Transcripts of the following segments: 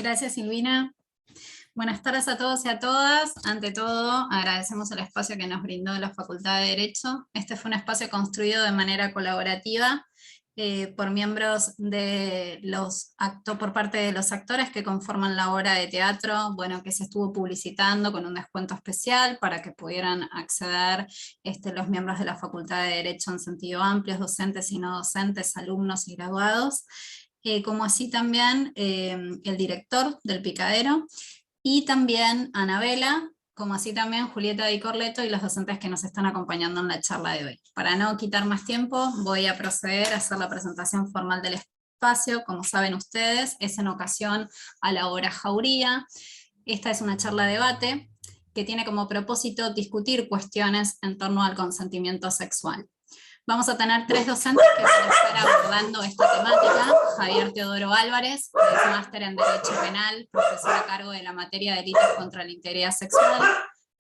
Gracias, Silvina. Buenas tardes a todos y a todas. Ante todo, agradecemos el espacio que nos brindó la Facultad de Derecho. Este fue un espacio construido de manera colaborativa por miembros de por parte de los actores que conforman la obra de teatro, que se estuvo publicitando con un descuento especial para que pudieran acceder los miembros de la Facultad de Derecho en sentido amplio, docentes y no docentes, alumnos y graduados, como así también el director del Picadero, y también Anabela, como así también Julieta Di Corleto y los docentes que nos están acompañando en la charla de hoy. Para no quitar más tiempo, voy a proceder a hacer la presentación formal del espacio. Como saben ustedes, es en ocasión a la obra Jauría. Esta es una charla debate que tiene como propósito discutir cuestiones en torno al consentimiento sexual. Vamos a tener 3 docentes que van a estar abordando esta temática: Javier Teodoro Álvarez, que es máster en Derecho Penal, profesor a cargo de la materia de delitos contra la integridad sexual;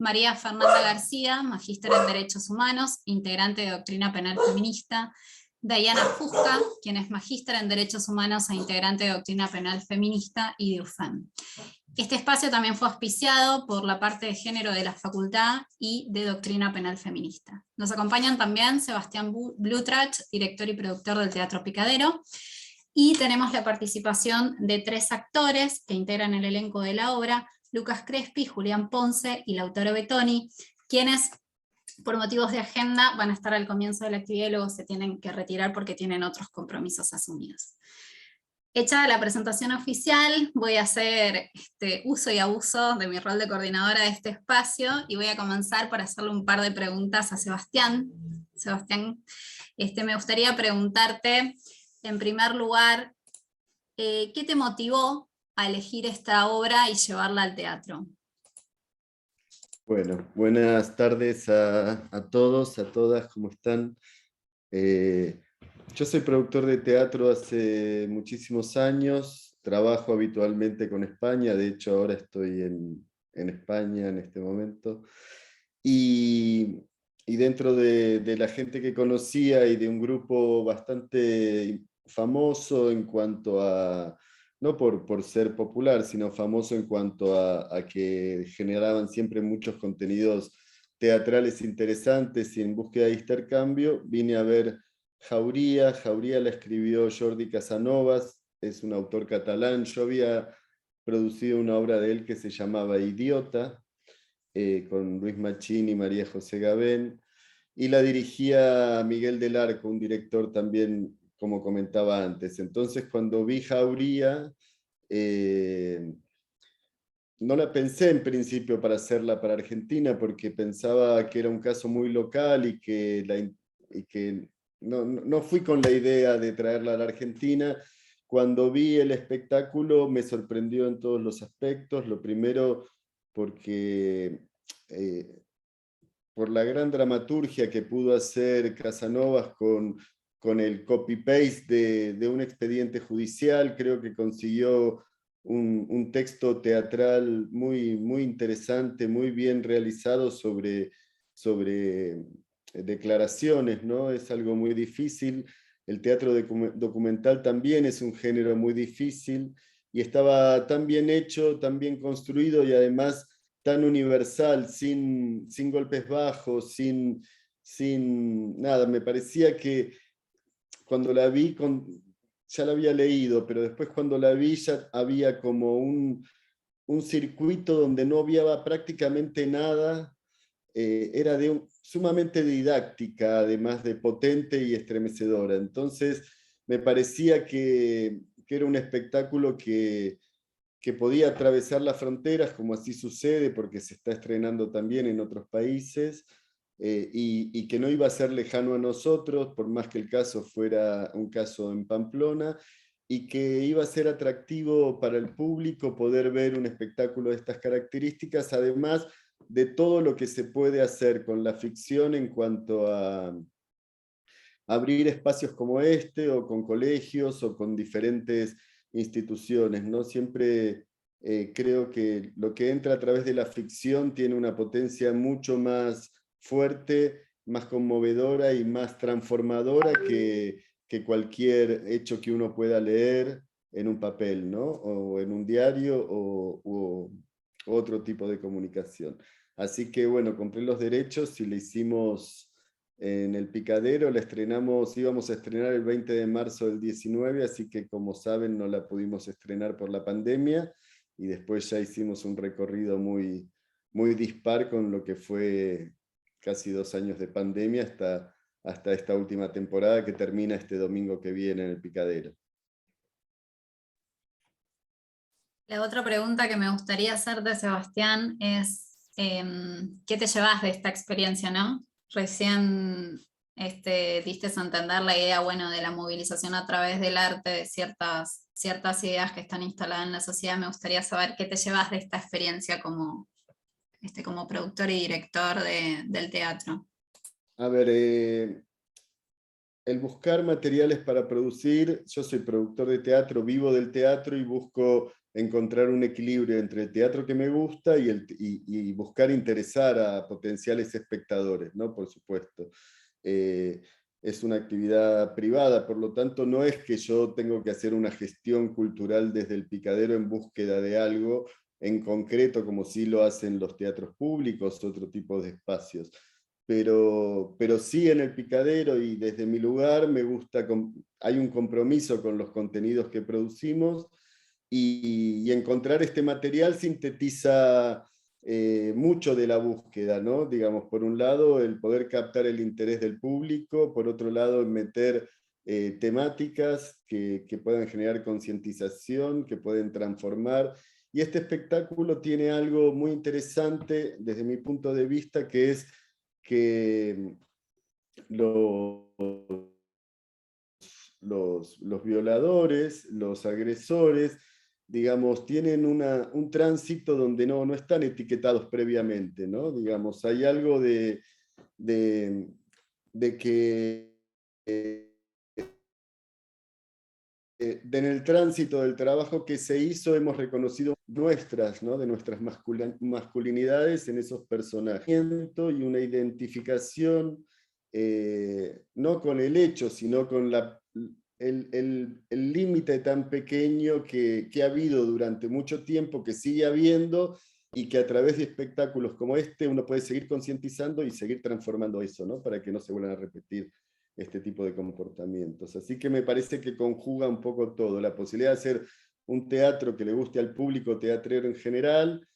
María Fernanda García, magíster en Derechos Humanos, integrante de Doctrina Penal Feminista; Dayana Fusca, quien es magíster en Derechos Humanos e integrante de Doctrina Penal Feminista y de UFEM. Este espacio también fue auspiciado por la parte de género de la facultad y de Doctrina Penal Feminista. Nos acompañan también Sebastián Blutrach, director y productor del Teatro Picadero, y tenemos la participación de 3 actores que integran el elenco de la obra: Lucas Crespi, Julián Ponce y Lautaro Betoni, quienes por motivos de agenda van a estar al comienzo de la actividad y luego se tienen que retirar porque tienen otros compromisos asumidos. Hecha la presentación oficial, voy a hacer uso y abuso de mi rol de coordinadora de este espacio y voy a comenzar por hacerle un par de preguntas a Sebastián. Sebastián, me gustaría preguntarte, en primer lugar, ¿qué te motivó a elegir esta obra y llevarla al teatro? Bueno, buenas tardes a todos, a todas, ¿cómo están? Yo soy productor de teatro hace muchísimos años, trabajo habitualmente con España, de hecho ahora estoy en España en este momento, y dentro de la gente que conocía y de un grupo bastante famoso en cuanto a, no por ser popular, sino famoso en cuanto a que generaban siempre muchos contenidos teatrales interesantes y en búsqueda de intercambio, vine a ver Jauría. Jauría la escribió Jordi Casanovas, es un autor catalán. Yo había producido una obra de él que se llamaba Idiota, con Luis Machín y María José Gabén, y la dirigía Miguel del Arco, un director también, como comentaba antes. Entonces, cuando vi Jauría, no la pensé en principio para hacerla para Argentina, porque pensaba que era un caso muy local y que no fui con la idea de traerla a la Argentina. Cuando vi el espectáculo me sorprendió en todos los aspectos. Lo primero, porque por la gran dramaturgia que pudo hacer Casanovas con el copy-paste de un expediente judicial. Creo que consiguió un texto teatral muy interesante, muy bien realizado sobre declaraciones, ¿no? Es algo muy difícil. El teatro documental también es un género muy difícil, y estaba tan bien hecho, tan bien construido, y además tan universal, sin golpes bajos, sin nada. Me parecía que cuando la vi, ya la había leído, pero después cuando la vi ya había como un circuito donde no había prácticamente nada. Era sumamente didáctica, además de potente y estremecedora. Entonces me parecía que era un espectáculo que podía atravesar las fronteras, como así sucede, porque se está estrenando también en otros países, y que no iba a ser lejano a nosotros, por más que el caso fuera un caso en Pamplona, y que iba a ser atractivo para el público poder ver un espectáculo de estas características, además de todo lo que se puede hacer con la ficción en cuanto a abrir espacios como este, o con colegios, o con diferentes instituciones, ¿no? Siempre creo que lo que entra a través de la ficción tiene una potencia mucho más fuerte, más conmovedora y más transformadora que cualquier hecho que uno pueda leer en un papel, ¿no? O en un diario o otro tipo de comunicación. Así que bueno, compré los derechos y le hicimos en El Picadero, la estrenamos, íbamos a estrenar el 20 de marzo del 19, así que como saben no la pudimos estrenar por la pandemia, y después ya hicimos un recorrido muy, muy dispar con lo que fue casi 2 años de pandemia hasta esta última temporada que termina este domingo que viene en El Picadero. La otra pregunta que me gustaría hacerte, Sebastián, es ¿qué te llevas de esta experiencia, no? Recién diste a entender la idea, bueno, de la movilización a través del arte, de ciertas ideas que están instaladas en la sociedad. Me gustaría saber qué te llevas de esta experiencia como productor y director del teatro. A ver, el buscar materiales para producir, yo soy productor de teatro, vivo del teatro y busco encontrar un equilibrio entre el teatro que me gusta y buscar interesar a potenciales espectadores, ¿no? Por supuesto. Es una actividad privada, por lo tanto no es que yo tengo que hacer una gestión cultural desde El Picadero en búsqueda de algo en concreto, como sí lo hacen los teatros públicos, otro tipo de espacios. Pero sí en El Picadero y desde mi lugar me gusta, hay un compromiso con los contenidos que producimos, y encontrar este material sintetiza mucho de la búsqueda, ¿no? Digamos, por un lado, el poder captar el interés del público, por otro lado, meter temáticas que puedan generar concientización, que pueden transformar. Y este espectáculo tiene algo muy interesante desde mi punto de vista, que es que los violadores, los agresores, digamos, tienen un tránsito donde no están etiquetados previamente, ¿no? Digamos, hay algo de que en el tránsito del trabajo que se hizo hemos reconocido nuestras, ¿no? De nuestras masculinidades en esos personajes, y una identificación no con el hecho, sino con el límite tan pequeño que ha habido durante mucho tiempo, que sigue habiendo, y que a través de espectáculos como este uno puede seguir concientizando y seguir transformando eso, ¿no? Para que no se vuelvan a repetir este tipo de comportamientos. Así que me parece que conjuga un poco todo, la posibilidad de hacer un teatro que le guste al público teatrero en general,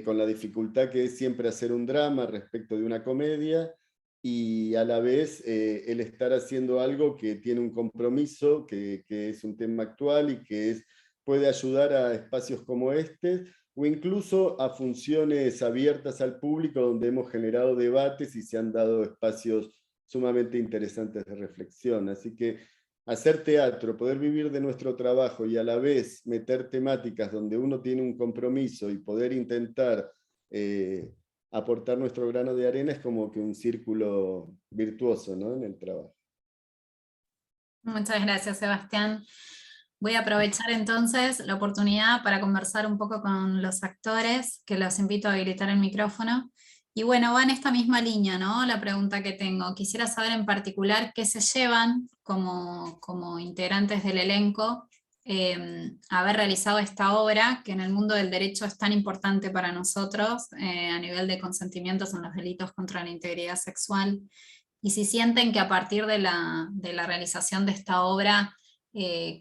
con la dificultad que es siempre hacer un drama respecto de una comedia, y a la vez el estar haciendo algo que tiene un compromiso, que es un tema actual y que puede ayudar a espacios como este, o incluso a funciones abiertas al público donde hemos generado debates y se han dado espacios sumamente interesantes de reflexión. Así que hacer teatro, poder vivir de nuestro trabajo y a la vez meter temáticas donde uno tiene un compromiso y poder intentar aportar nuestro grano de arena, es como que un círculo virtuoso, ¿no? En el trabajo. Muchas gracias, Sebastián. Voy a aprovechar entonces la oportunidad para conversar un poco con los actores, que los invito a habilitar el micrófono. Y bueno, va en esta misma línea, ¿no? La pregunta que tengo. Quisiera saber en particular qué se llevan como integrantes del elenco haber realizado esta obra, que en el mundo del derecho es tan importante para nosotros, a nivel de consentimientos en los delitos contra la integridad sexual. Y si sienten que a partir de la realización de esta obra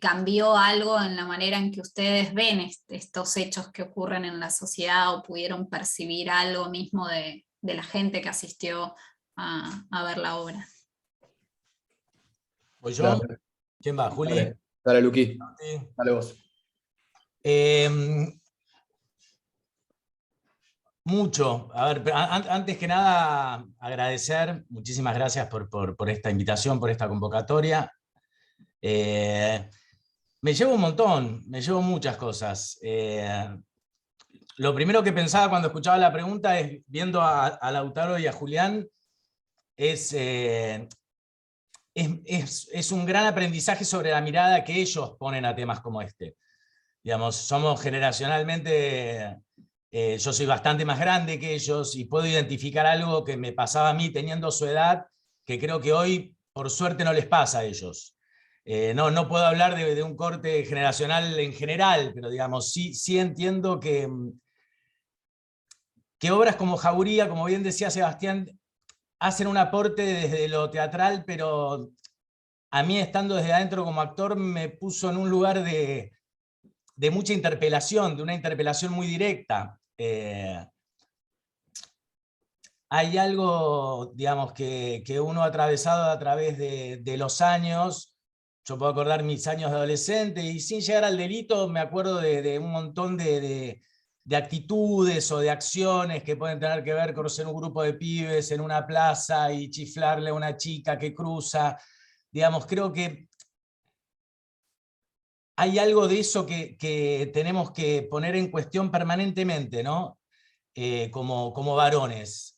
cambió algo en la manera en que ustedes ven estos hechos que ocurren en la sociedad, o pudieron percibir algo mismo de la gente que asistió a ver la obra. ¿Voy yo? Dale. ¿Quién va? ¿Juli? Dale, dale Luqui. Dale vos. Mucho. A ver, antes que nada, agradecer, muchísimas gracias por esta invitación, por esta convocatoria. Me llevo un montón, me llevo muchas cosas. Lo primero que pensaba cuando escuchaba la pregunta es, viendo a Lautaro y a Julián, es un gran aprendizaje sobre la mirada que ellos ponen a temas como este. Digamos, somos generacionalmente, yo soy bastante más grande que ellos y puedo identificar algo que me pasaba a mí teniendo su edad, que creo que hoy, por suerte, no les pasa a ellos. No puedo hablar de un corte generacional en general, pero digamos, sí entiendo que obras como Jauría, como bien decía Sebastián, hacen un aporte desde lo teatral, pero a mí, estando desde adentro como actor, me puso en un lugar de mucha interpelación, de una interpelación muy directa. Hay algo, digamos, que uno ha atravesado a través de los años. Yo puedo acordar mis años de adolescente, y sin llegar al delito, me acuerdo de un montón de actitudes o de acciones que pueden tener que ver con ser un grupo de pibes en una plaza y chiflarle a una chica que cruza. Digamos, creo que hay algo de eso que tenemos que poner en cuestión permanentemente, ¿no? Como varones.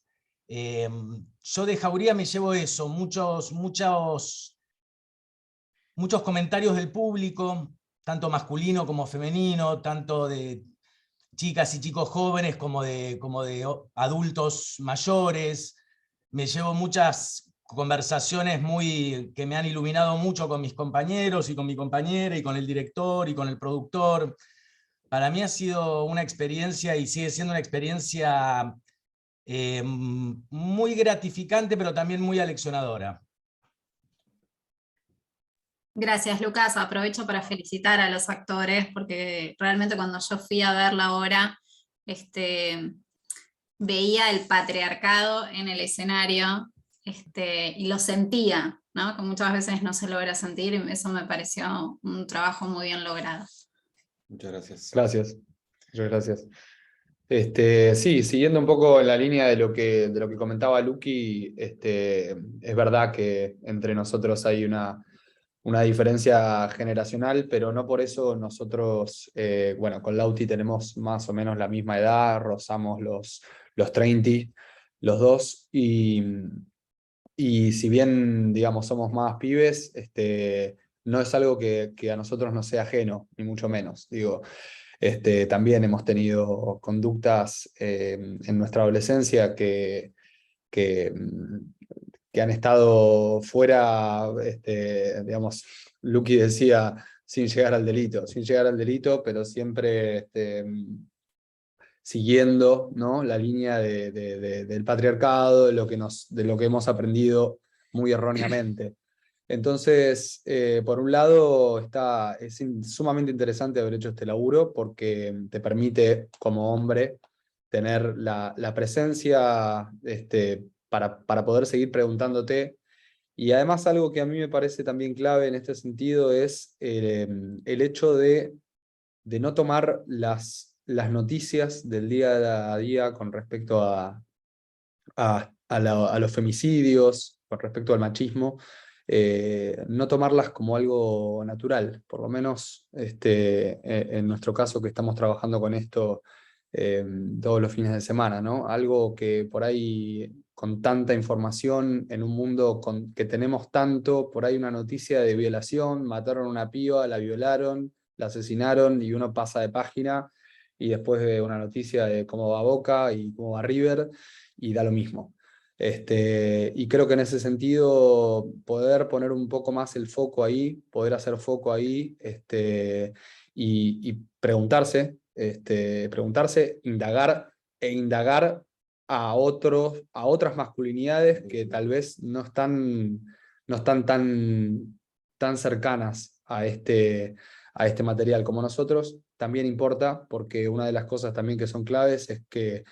Yo de Jauría me llevo eso, muchos comentarios del público, tanto masculino como femenino, tanto de chicas y chicos jóvenes como de adultos mayores. Me llevo muchas conversaciones que me han iluminado mucho con mis compañeros y con mi compañera y con el director y con el productor. Para mí ha sido una experiencia, y sigue siendo una experiencia muy gratificante, pero también muy aleccionadora. Gracias, Lucas. Aprovecho para felicitar a los actores, porque realmente cuando yo fui a ver la obra, veía el patriarcado en el escenario, y lo sentía, ¿no? Que muchas veces no se logra sentir, y eso me pareció un trabajo muy bien logrado. Muchas gracias. Gracias. Muchas gracias. Sí, siguiendo un poco en la línea de lo que comentaba Luqui, es verdad que entre nosotros hay una diferencia generacional, pero no por eso nosotros, bueno, con Lauti tenemos más o menos la misma edad, rozamos los 30, los dos, y si bien, digamos, somos más pibes, no es algo que a nosotros nos sea ajeno, ni mucho menos. Digo, también hemos tenido conductas en nuestra adolescencia que han estado fuera, digamos, Luqui decía, sin llegar al delito, pero siempre siguiendo, ¿no?, la línea del patriarcado, de lo que hemos aprendido muy erróneamente. Entonces, por un lado, es sumamente interesante haber hecho este laburo, porque te permite, como hombre, tener la presencia para poder seguir preguntándote. Y además, algo que a mí me parece también clave en este sentido es el hecho de no tomar las noticias del día a día con respecto a los femicidios, con respecto al machismo, no tomarlas como algo natural. Por lo menos en nuestro caso, que estamos trabajando con esto todos los fines de semana, ¿no? Algo que por ahí, con tanta información en un mundo que tenemos tanto, por ahí una noticia de violación, mataron a una piba, la violaron, la asesinaron, y uno pasa de página, y después ve una noticia de cómo va Boca y cómo va River, y da lo mismo. Y creo que en ese sentido, poder poner un poco más el foco ahí, poder hacer foco ahí, y preguntarse, indagar a otras masculinidades que tal vez no están tan cercanas a este material como nosotros, también importa, porque una de las cosas también que son claves es que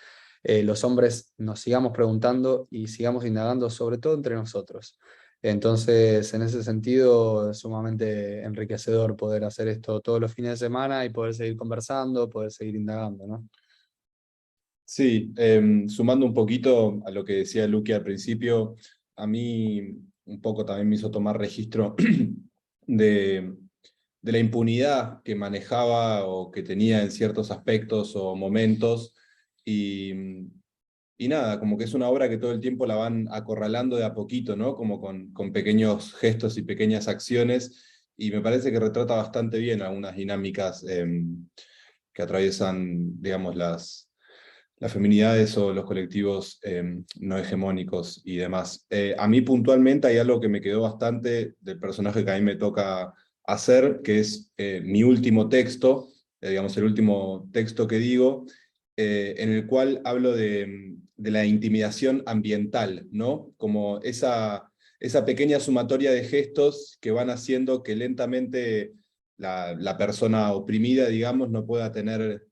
los hombres nos sigamos preguntando y sigamos indagando, sobre todo entre nosotros. Entonces, en ese sentido, es sumamente enriquecedor poder hacer esto todos los fines de semana y poder seguir conversando, poder seguir indagando, ¿no? Sí, sumando un poquito a lo que decía Luqui al principio, a mí un poco también me hizo tomar registro de la impunidad que manejaba o que tenía en ciertos aspectos o momentos, y nada, como que es una obra que todo el tiempo la van acorralando de a poquito, ¿no? Como con pequeños gestos y pequeñas acciones, y me parece que retrata bastante bien algunas dinámicas que atraviesan, digamos, las las feminidades o los colectivos no hegemónicos y demás. A mí puntualmente hay algo que me quedó bastante del personaje que a mí me toca hacer, que es mi último texto, digamos el último texto que digo, en el cual hablo de la intimidación ambiental, ¿no? Como esa pequeña sumatoria de gestos que van haciendo que lentamente la persona oprimida, digamos, no pueda tener,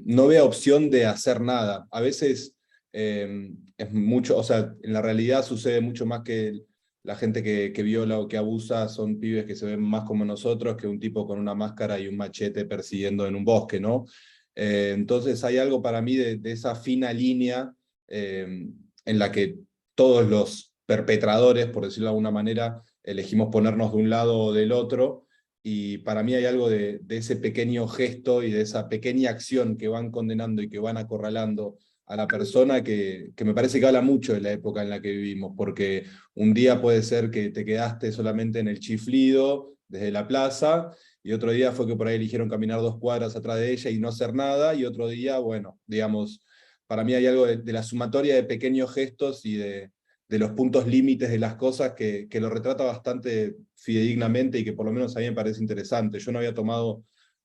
no vea opción de hacer nada. A veces es mucho, o sea, en la realidad sucede mucho más que la gente que viola o que abusa son pibes que se ven más como nosotros que un tipo con una máscara y un machete persiguiendo en un bosque, ¿no? Entonces hay algo para mí de esa fina línea en la que todos los perpetradores, por decirlo de alguna manera, elegimos ponernos de un lado o del otro, y para mí hay algo de ese pequeño gesto y de esa pequeña acción que van condenando y que van acorralando a la persona que me parece que habla mucho de la época en la que vivimos, porque un día puede ser que te quedaste solamente en el chiflido desde la plaza, y otro día fue que por ahí eligieron caminar 2 cuadras atrás de ella y no hacer nada, y otro día, bueno, digamos, para mí hay algo de la sumatoria de pequeños gestos y de los puntos límites de las cosas que lo retrata bastante fidedignamente y que por lo menos a mí me parece interesante. Yo no había tomado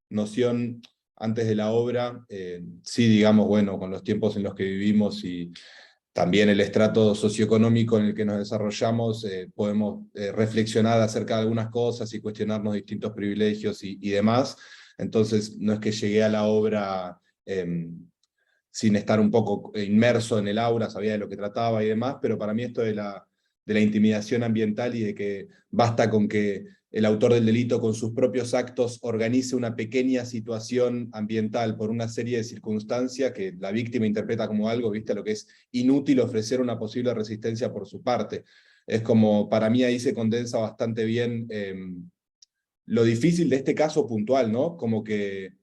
noción antes de la obra, sí, digamos, bueno, con los tiempos en los que vivimos y también el estrato socioeconómico en el que nos desarrollamos, podemos reflexionar acerca de algunas cosas y cuestionarnos distintos privilegios y demás. Entonces, no es que llegué a la obra sin estar un poco inmerso en el aura, sabía de lo que trataba y demás, pero para mí esto de la intimidación ambiental y de que basta con que el autor del delito con sus propios actos organice una pequeña situación ambiental por una serie de circunstancias que la víctima interpreta como algo, ¿viste? Lo que es inútil ofrecer una posible resistencia por su parte. Es como, para mí ahí se condensa bastante bien lo difícil de este caso puntual, ¿no? Como que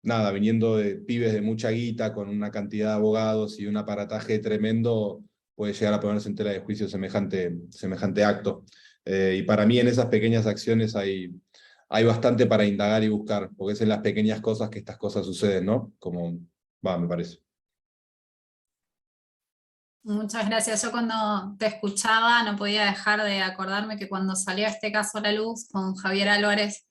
nada, viniendo de pibes de mucha guita, con una cantidad de abogados y un aparataje tremendo, puede llegar a ponerse en tela de juicio semejante acto. Y para mí en esas pequeñas acciones hay bastante para indagar y buscar, porque es en las pequeñas cosas que estas cosas suceden, ¿no? Como, me parece. Muchas gracias. Yo cuando te escuchaba no podía dejar de acordarme que cuando salió este caso a la luz con Javier Álvarez,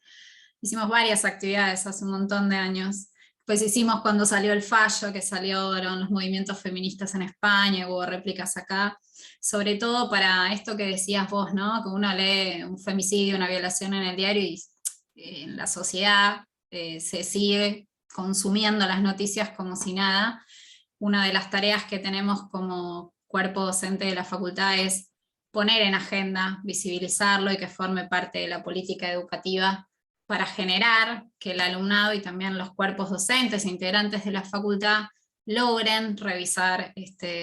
hicimos varias actividades hace un montón de años. Pues hicimos cuando salió el fallo, que salieron los movimientos feministas en España, hubo réplicas acá, sobre todo para esto que decías vos, ¿no? Que uno lee un femicidio, una violación en el diario y en la sociedad se sigue consumiendo las noticias como si nada. Una de las tareas que tenemos como cuerpo docente de la facultad es poner en agenda, visibilizarlo y que forme parte de la política educativa para generar que el alumnado y también los cuerpos docentes e integrantes de la facultad logren revisar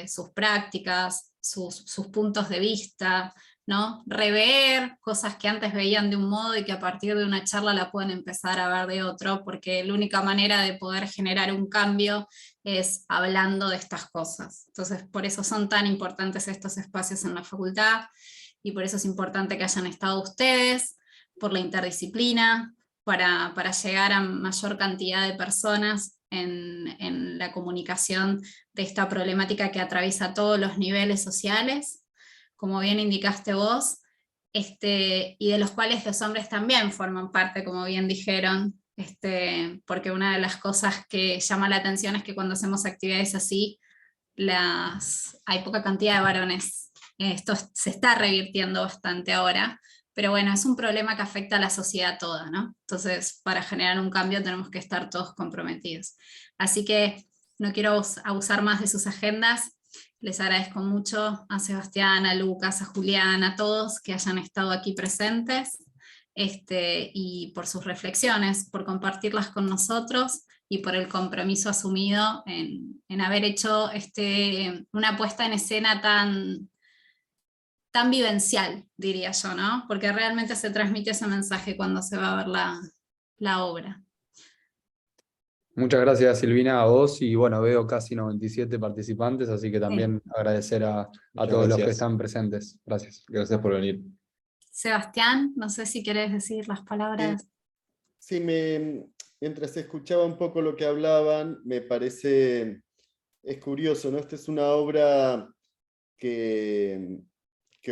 sus prácticas, sus puntos de vista, ¿no? Rever cosas que antes veían de un modo y que a partir de una charla la pueden empezar a ver de otro, porque la única manera de poder generar un cambio es hablando de estas cosas. Entonces, por eso son tan importantes estos espacios en la facultad, y por eso es importante que hayan estado ustedes, por la interdisciplina, para llegar a mayor cantidad de personas en la comunicación de esta problemática que atraviesa todos los niveles sociales, como bien indicaste vos, y de los cuales los hombres también forman parte, como bien dijeron, porque una de las cosas que llama la atención es que cuando hacemos actividades así, hay poca cantidad de varones. Esto se está revirtiendo bastante ahora, pero bueno, es un problema que afecta a la sociedad toda, ¿no? Entonces, para generar un cambio tenemos que estar todos comprometidos. Así que no quiero abusar más de sus agendas. Les agradezco mucho a Sebastián, a Lucas, a Julián, a todos que hayan estado aquí presentes, y por sus reflexiones, por compartirlas con nosotros y por el compromiso asumido en haber hecho una puesta en escena tan vivencial, diría yo, ¿no? Porque realmente se transmite ese mensaje cuando se va a ver la obra. Muchas gracias, Silvina, a vos, y bueno, veo casi 97 participantes, así que también agradecer a Muchas todos los que gracias. están presentes. Gracias. Gracias por venir. Sebastián, no sé si querés decir las palabras. Sí, mientras escuchaba un poco lo que hablaban, me parece es curioso, ¿no? Esta es una obra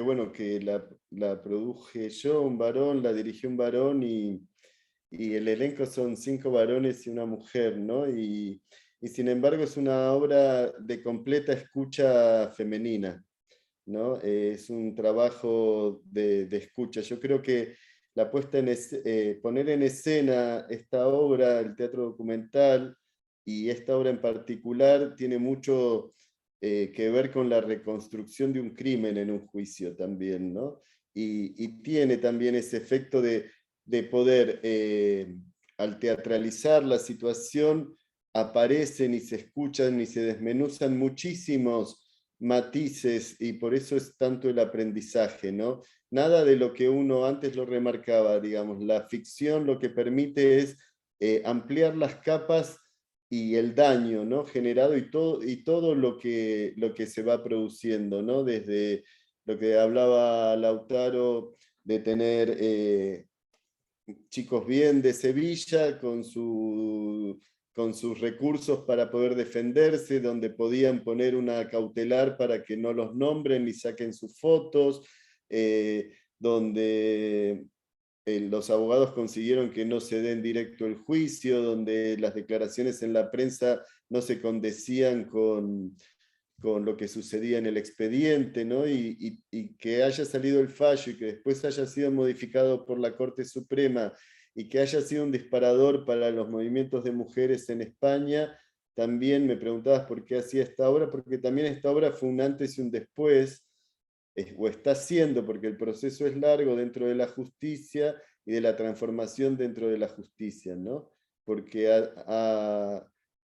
bueno, que la produje yo, un varón, la dirigió un varón y el elenco son 5 varones y una mujer, ¿no? Y sin embargo es una obra de completa escucha femenina, ¿no? Es un trabajo de escucha. Yo creo que la poner en escena esta obra, el teatro documental, y esta obra en particular tiene mucho que ver con la reconstrucción de un crimen en un juicio también, ¿no? Y tiene también ese efecto de poder, al teatralizar la situación, aparecen y se escuchan y se desmenuzan muchísimos matices, y por eso es tanto el aprendizaje, ¿no? Nada de lo que uno antes lo remarcaba, digamos, la ficción lo que permite es ampliar las capas y el daño, ¿no? Generado y todo lo que se va produciendo, ¿no? Desde lo que hablaba Lautaro de tener chicos bien de Sevilla con sus recursos para poder defenderse, donde podían poner una cautelar para que no los nombren ni saquen sus fotos, donde los abogados consiguieron que no se den directo el juicio, donde las declaraciones en la prensa no se condecían con lo que sucedía en el expediente, ¿no? Y que haya salido el fallo y que después haya sido modificado por la Corte Suprema y que haya sido un disparador para los movimientos de mujeres en España. También me preguntabas por qué hacía esta obra, porque también esta obra fue un antes y un después, o está siendo, porque el proceso es largo dentro de la justicia y de la transformación dentro de la justicia, ¿no? Porque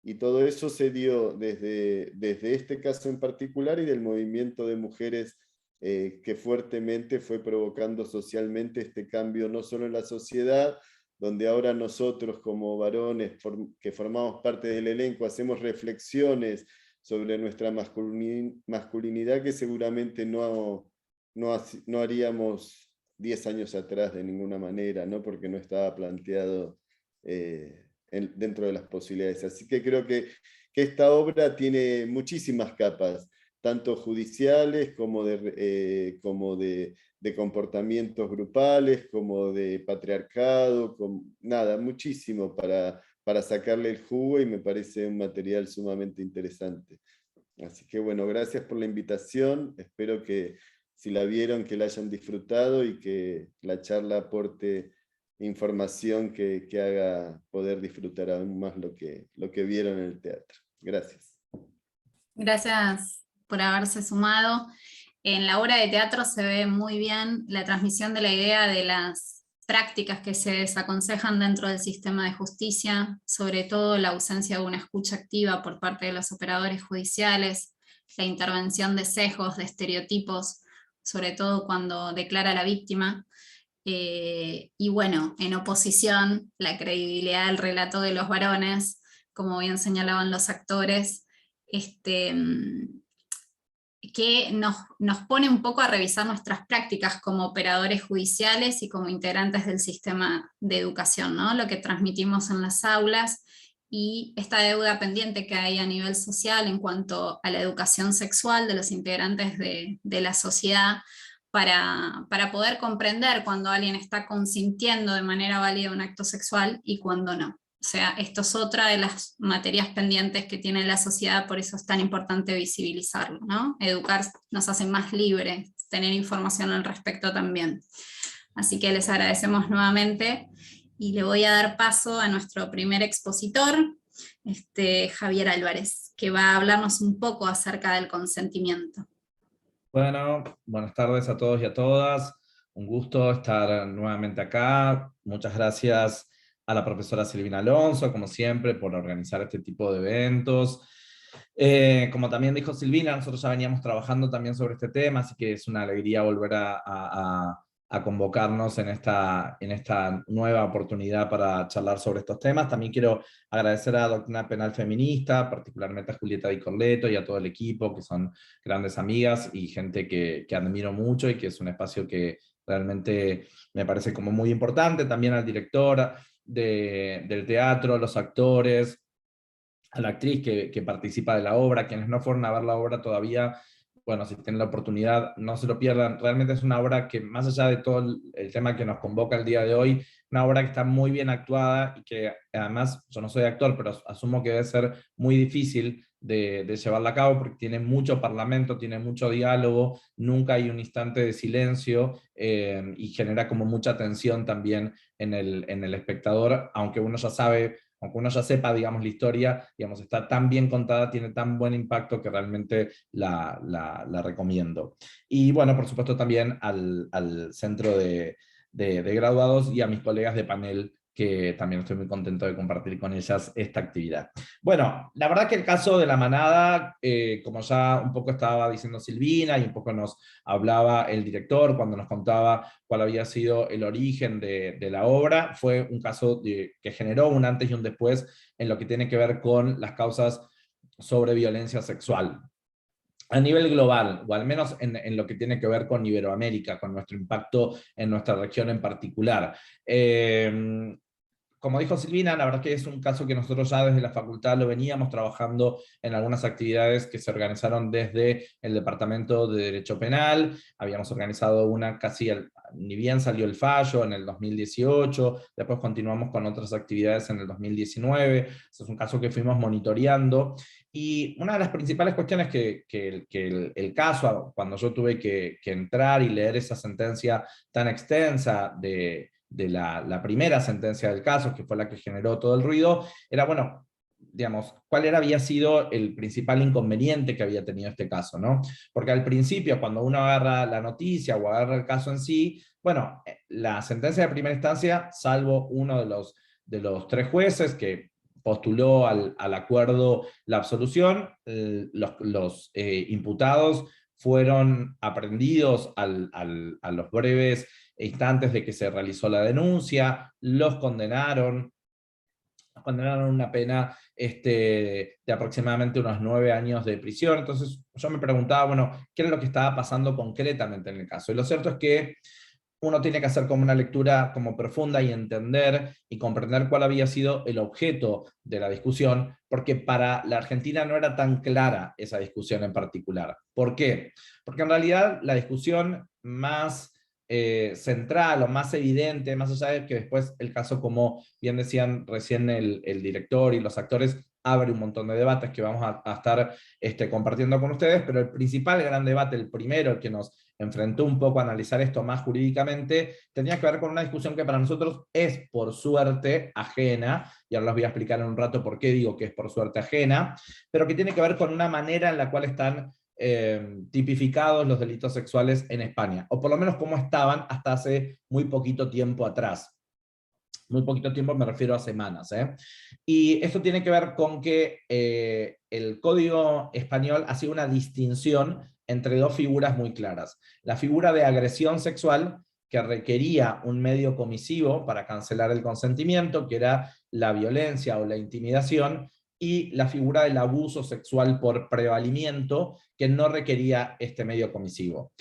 y todo eso se dio desde este caso en particular y del movimiento de mujeres que fuertemente fue provocando socialmente este cambio, no solo en la sociedad, donde ahora nosotros como varones que formamos parte del elenco hacemos reflexiones sobre nuestra masculinidad que seguramente no haríamos 10 años atrás de ninguna manera, ¿no? Porque no estaba planteado dentro de las posibilidades. Así que creo que esta obra tiene muchísimas capas, tanto judiciales como de comportamientos grupales, como de patriarcado, nada, muchísimo para sacarle el jugo, y me parece un material sumamente interesante. Así que bueno, gracias por la invitación, espero que si la vieron, que la hayan disfrutado y que la charla aporte información que haga poder disfrutar aún más lo que vieron en el teatro. Gracias. Gracias por haberse sumado. En la obra de teatro se ve muy bien la transmisión de la idea de las prácticas que se desaconsejan dentro del sistema de justicia, sobre todo la ausencia de una escucha activa por parte de los operadores judiciales, la intervención de sesgos, de estereotipos, sobre todo cuando declara a la víctima, y bueno, en oposición, la credibilidad del relato de los varones, como bien señalaban los actores, que nos pone un poco a revisar nuestras prácticas como operadores judiciales y como integrantes del sistema de educación, ¿no? Lo que transmitimos en las aulas y esta deuda pendiente que hay a nivel social en cuanto a la educación sexual de los integrantes de la sociedad, para poder comprender cuando alguien está consintiendo de manera válida un acto sexual y cuando no. O sea, esto es otra de las materias pendientes que tiene la sociedad, por eso es tan importante visibilizarlo, ¿no? Educar nos hace más libres, tener información al respecto también. Así que les agradecemos nuevamente y le voy a dar paso a nuestro primer expositor, Javier Álvarez, que va a hablarnos un poco acerca del consentimiento. Bueno, buenas tardes a todos y a todas. Un gusto estar nuevamente acá. Muchas gracias a la profesora Silvina Alonso, como siempre, por organizar este tipo de eventos. Como también dijo Silvina, nosotros ya veníamos trabajando también sobre este tema, así que es una alegría volver a convocarnos en esta nueva oportunidad para charlar sobre estos temas. También quiero agradecer a Doctrina Penal Feminista, particularmente a Julieta Di Corleto y a todo el equipo, que son grandes amigas y gente que admiro mucho y que es un espacio que realmente me parece como muy importante. También al director del teatro, los actores, a la actriz que participa de la obra. Quienes no fueron a ver la obra todavía, bueno, si tienen la oportunidad, no se lo pierdan. Realmente es una obra que, más allá de todo el tema que nos convoca el día de hoy, una obra que está muy bien actuada y que además, yo no soy actor, pero asumo que debe ser muy difícil de llevarla a cabo porque tiene mucho parlamento, tiene mucho diálogo, nunca hay un instante de silencio, y genera como mucha tensión también en el espectador, aunque uno ya sabe, aunque uno ya sepa, digamos, la historia, digamos, está tan bien contada, tiene tan buen impacto que realmente la recomiendo. Y bueno, por supuesto también al centro de graduados y a mis colegas de panel, que también estoy muy contento de compartir con ellas esta actividad. Bueno, la verdad que el caso de la manada, como ya un poco estaba diciendo Silvina, y un poco nos hablaba el director cuando nos contaba cuál había sido el origen de la obra, fue un caso que generó un antes y un después en lo que tiene que ver con las causas sobre violencia sexual. A nivel global, o al menos en lo que tiene que ver con Iberoamérica, con nuestro impacto en nuestra región en particular. Como dijo Silvina, la verdad que es un caso que nosotros ya desde la facultad lo veníamos trabajando en algunas actividades que se organizaron desde el Departamento de Derecho Penal. Habíamos organizado una casi, ni bien salió el fallo, en el 2018, después continuamos con otras actividades en el 2019. Ese es un caso que fuimos monitoreando. Y una de las principales cuestiones que el caso, cuando yo tuve que entrar y leer esa sentencia tan extensa de la primera sentencia del caso, que fue la que generó todo el ruido, era, bueno, digamos, cuál había sido el principal inconveniente que había tenido este caso, ¿no? Porque al principio, cuando uno agarra la noticia o agarra el caso en sí, bueno, la sentencia de primera instancia, salvo uno de los tres jueces que postuló al acuerdo la absolución, los imputados fueron aprehendidos a los breves instantes de que se realizó la denuncia, los condenaron a una pena de aproximadamente unos 9 años de prisión. Entonces yo me preguntaba, bueno, ¿qué era lo que estaba pasando concretamente en el caso? Y lo cierto es que uno tiene que hacer como una lectura como profunda y entender y comprender cuál había sido el objeto de la discusión, porque para la Argentina no era tan clara esa discusión en particular. ¿Por qué? Porque en realidad la discusión más central o más evidente, más allá de que después el caso, como bien decían recién el director y los actores, abre un montón de debates que vamos a estar compartiendo con ustedes, pero el principal gran debate, el primero, el que nos enfrentó un poco a analizar esto más jurídicamente, tenía que ver con una discusión que para nosotros es por suerte ajena, y ahora les voy a explicar en un rato por qué digo que es por suerte ajena, pero que tiene que ver con una manera en la cual están tipificados los delitos sexuales en España, o por lo menos como estaban hasta hace muy poquito tiempo atrás. Muy poquito tiempo, me refiero a semanas. Y esto tiene que ver con que el Código Español hacía una distinción entre dos figuras muy claras. La figura de agresión sexual, que requería un medio comisivo para cancelar el consentimiento, que era la violencia o la intimidación, y la figura del abuso sexual por prevalimiento, que no requería este medio comisivo.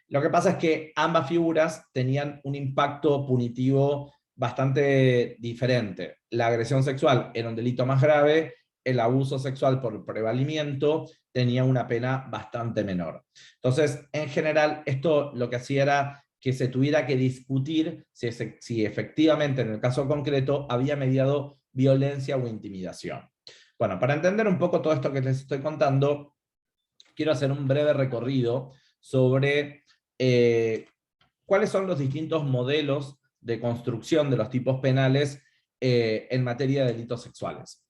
Lo que pasa es que ambas figuras tenían un impacto punitivo bastante diferente. La agresión sexual era un delito más grave, el abuso sexual por prevalimiento tenía una pena bastante menor. Entonces, en general, esto lo que hacía era que se tuviera que discutir si efectivamente en el caso concreto había mediado violencia o intimidación. Bueno, para entender un poco todo esto que les estoy contando, quiero hacer un breve recorrido sobre cuáles son los distintos modelos de construcción de los tipos penales en materia de delitos sexuales.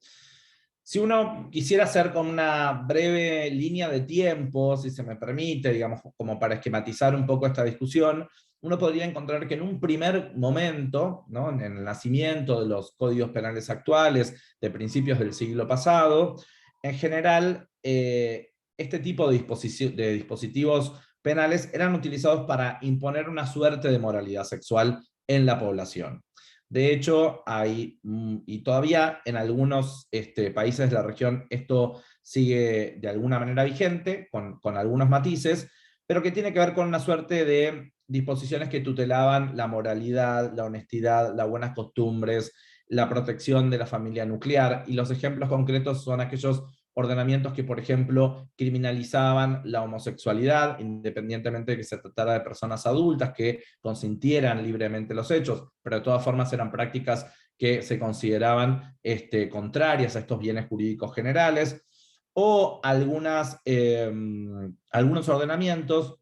Si uno quisiera hacer con una breve línea de tiempo, si se me permite, digamos, como para esquematizar un poco esta discusión, uno podría encontrar que en un primer momento, ¿no?, en el nacimiento de los códigos penales actuales, de principios del siglo pasado, en general, este tipo de dispositivos penales eran utilizados para imponer una suerte de moralidad sexual en la población. De hecho, hay, y todavía en algunos países de la región esto sigue de alguna manera vigente, con algunos matices, pero que tiene que ver con una suerte de disposiciones que tutelaban la moralidad, la honestidad, las buenas costumbres, la protección de la familia nuclear, y los ejemplos concretos son aquellos ordenamientos que, por ejemplo, criminalizaban la homosexualidad, independientemente de que se tratara de personas adultas que consintieran libremente los hechos, pero de todas formas eran prácticas que se consideraban contrarias a estos bienes jurídicos generales, o algunos ordenamientos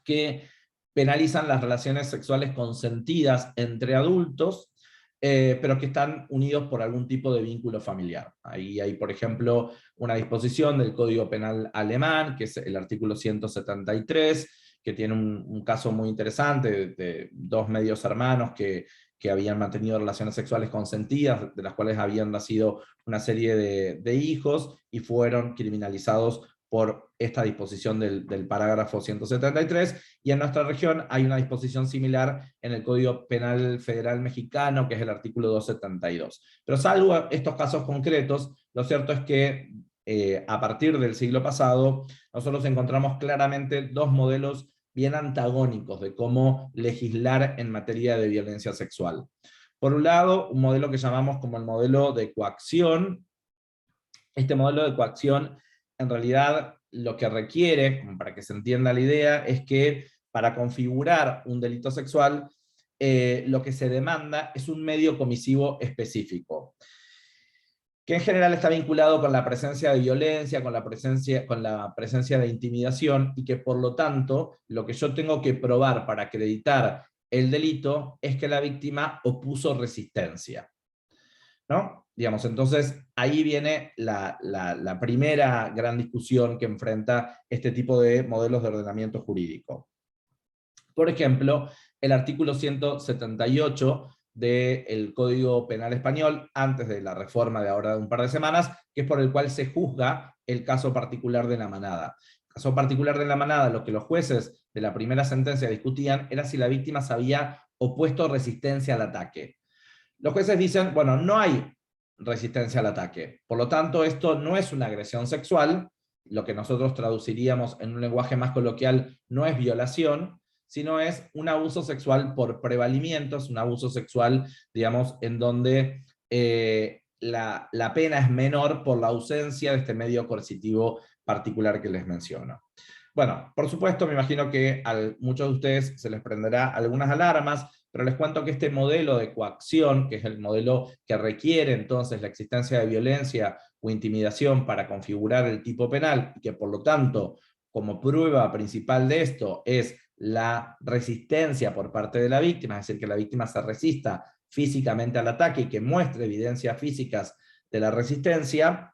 que penalizan las relaciones sexuales consentidas entre adultos, pero que están unidos por algún tipo de vínculo familiar. Ahí hay, por ejemplo, una disposición del Código Penal alemán, que es el artículo 173, que tiene un caso muy interesante de dos medios hermanos que habían mantenido relaciones sexuales consentidas, de las cuales habían nacido una serie de hijos, y fueron criminalizados por esta disposición del parágrafo 173, y en nuestra región hay una disposición similar en el Código Penal Federal Mexicano, que es el artículo 272. Pero salvo estos casos concretos, lo cierto es que a partir del siglo pasado, nosotros encontramos claramente dos modelos bien antagónicos de cómo legislar en materia de violencia sexual. Por un lado, un modelo que llamamos como el modelo de coacción. Este modelo de coacción, en realidad, lo que requiere, como para que se entienda la idea, es que para configurar un delito sexual, lo que se demanda es un medio comisivo específico, que en general está vinculado con la presencia de violencia, con la presencia de intimidación, y que por lo tanto, lo que yo tengo que probar para acreditar el delito es que la víctima opuso resistencia, ¿no? Digamos, entonces ahí viene la primera gran discusión que enfrenta este tipo de modelos de ordenamiento jurídico. Por ejemplo, el artículo 178 del Código Penal Español, antes de la reforma de ahora de un par de semanas, que es por el cual se juzga el caso particular de la manada. El caso particular de la manada, lo que los jueces de la primera sentencia discutían era si la víctima se había opuesto resistencia al ataque. Los jueces dicen, bueno, no hay resistencia al ataque, por lo tanto esto no es una agresión sexual, lo que nosotros traduciríamos en un lenguaje más coloquial no es violación, sino es un abuso sexual por prevalimiento, es un abuso sexual, digamos, en donde la pena es menor por la ausencia de este medio coercitivo particular que les menciono. Bueno, por supuesto, me imagino que a muchos de ustedes se les prenderá algunas alarmas, pero les cuento que este modelo de coacción, que es el modelo que requiere entonces la existencia de violencia o intimidación para configurar el tipo penal, y que por lo tanto, como prueba principal de esto, es la resistencia por parte de la víctima, es decir, que la víctima se resista físicamente al ataque y que muestre evidencias físicas de la resistencia.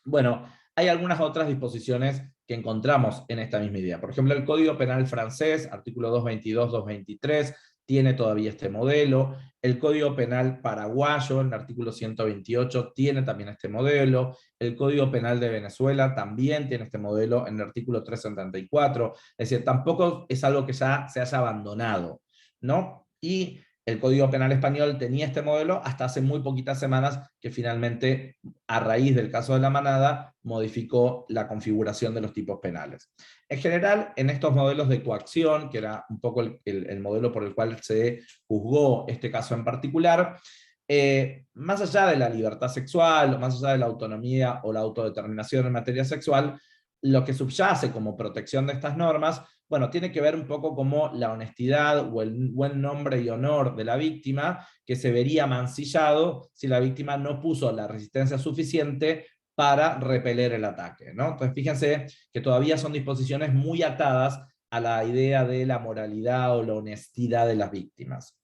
Bueno, hay algunas otras disposiciones que encontramos en esta misma idea. Por ejemplo, el Código Penal francés, artículo 222, 223, tiene todavía este modelo. El Código Penal paraguayo, en el artículo 128, tiene también este modelo. El Código Penal de Venezuela también tiene este modelo en el artículo 374. Es decir, tampoco es algo que ya se haya abandonado, ¿no? Y el Código Penal español tenía este modelo hasta hace muy poquitas semanas, que finalmente, a raíz del caso de la manada, modificó la configuración de los tipos penales. En general, en estos modelos de coacción, que era un poco el modelo por el cual se juzgó este caso en particular, más allá de la libertad sexual, más allá de la autonomía o la autodeterminación en materia sexual, lo que subyace como protección de estas normas, bueno, tiene que ver un poco como la honestidad o el buen nombre y honor de la víctima, que se vería mancillado si la víctima no puso la resistencia suficiente para repeler el ataque, ¿no? Entonces fíjense que todavía son disposiciones muy atadas a la idea de la moralidad o la honestidad de las víctimas.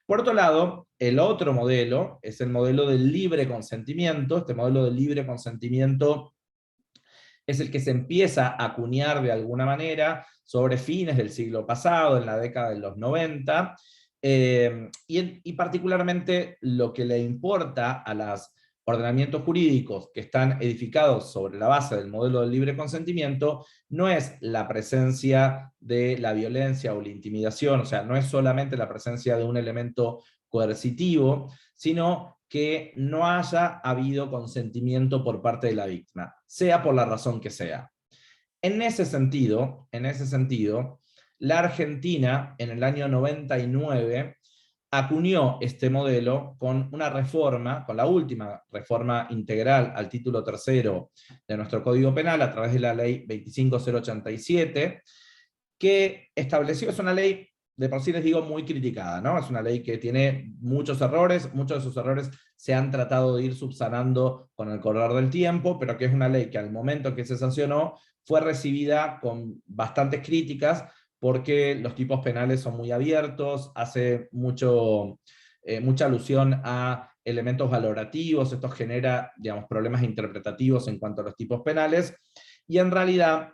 Por otro lado, el otro modelo es el modelo del libre consentimiento. Este modelo del libre consentimiento es el que se empieza a acuñar de alguna manera sobre fines del siglo pasado, en la década de los 90, y particularmente lo que le importa a los ordenamientos jurídicos que están edificados sobre la base del modelo del libre consentimiento no es la presencia de la violencia o la intimidación, o sea, no es solamente la presencia de un elemento coercitivo, sino que no haya habido consentimiento por parte de la víctima, sea por la razón que sea. En ese sentido, la Argentina, en el año 99, acuñó este modelo con una reforma, con la última reforma integral al título tercero de nuestro Código Penal a través de la ley 25087, que estableció, es una ley de por sí les digo muy criticada, ¿no? Es una ley que tiene muchos errores, muchos de sus errores se han tratado de ir subsanando con el correr del tiempo, pero que es una ley que al momento que se sancionó fue recibida con bastantes críticas, porque los tipos penales son muy abiertos, hace mucha alusión a elementos valorativos, esto genera, digamos, problemas interpretativos en cuanto a los tipos penales, y en realidad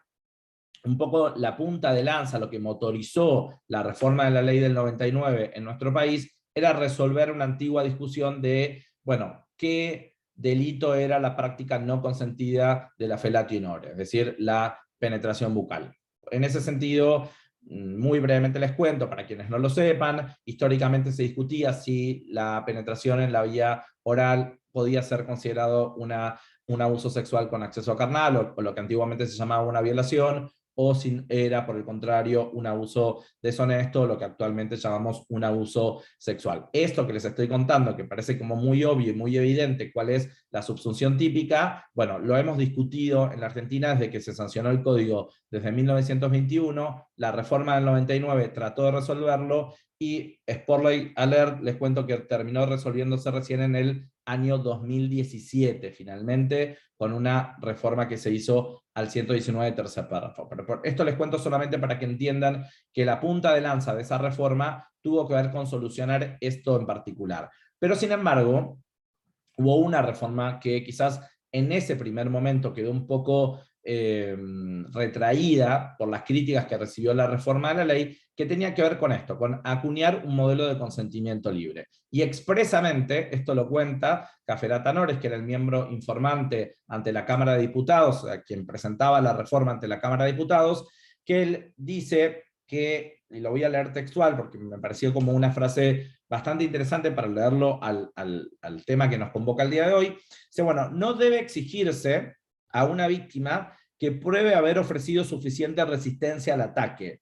un poco la punta de lanza, lo que motorizó la reforma de la ley del 99 en nuestro país, era resolver una antigua discusión de, bueno, qué delito era la práctica no consentida de la felatio in ore, es decir, la penetración bucal. En ese sentido, muy brevemente les cuento, para quienes no lo sepan, históricamente se discutía si la penetración en la vía oral podía ser considerado un abuso sexual con acceso carnal, o lo que antiguamente se llamaba una violación, o si era, por el contrario, un abuso deshonesto, lo que actualmente llamamos un abuso sexual. Esto que les estoy contando, que parece como muy obvio y muy evidente cuál es la subsunción típica, bueno, lo hemos discutido en la Argentina desde que se sancionó el código desde 1921, la reforma del 99 trató de resolverlo, y spoiler alert, les cuento que terminó resolviéndose recién en el año 2017, finalmente, con una reforma que se hizo al 119 tercer párrafo. Pero por esto les cuento solamente para que entiendan que la punta de lanza de esa reforma tuvo que ver con solucionar esto en particular. Pero sin embargo, hubo una reforma que quizás en ese primer momento quedó un poco retraída por las críticas que recibió la reforma de la ley, que tenía que ver con esto, con acuñar un modelo de consentimiento libre. Y expresamente, esto lo cuenta Caferata Nores, que era el miembro informante ante la Cámara de Diputados, a quien presentaba la reforma ante la Cámara de Diputados, que él dice que, y lo voy a leer textual porque me pareció como una frase bastante interesante para leerlo al tema que nos convoca el día de hoy, dice, bueno, no debe exigirse a una víctima que pruebe haber ofrecido suficiente resistencia al ataque,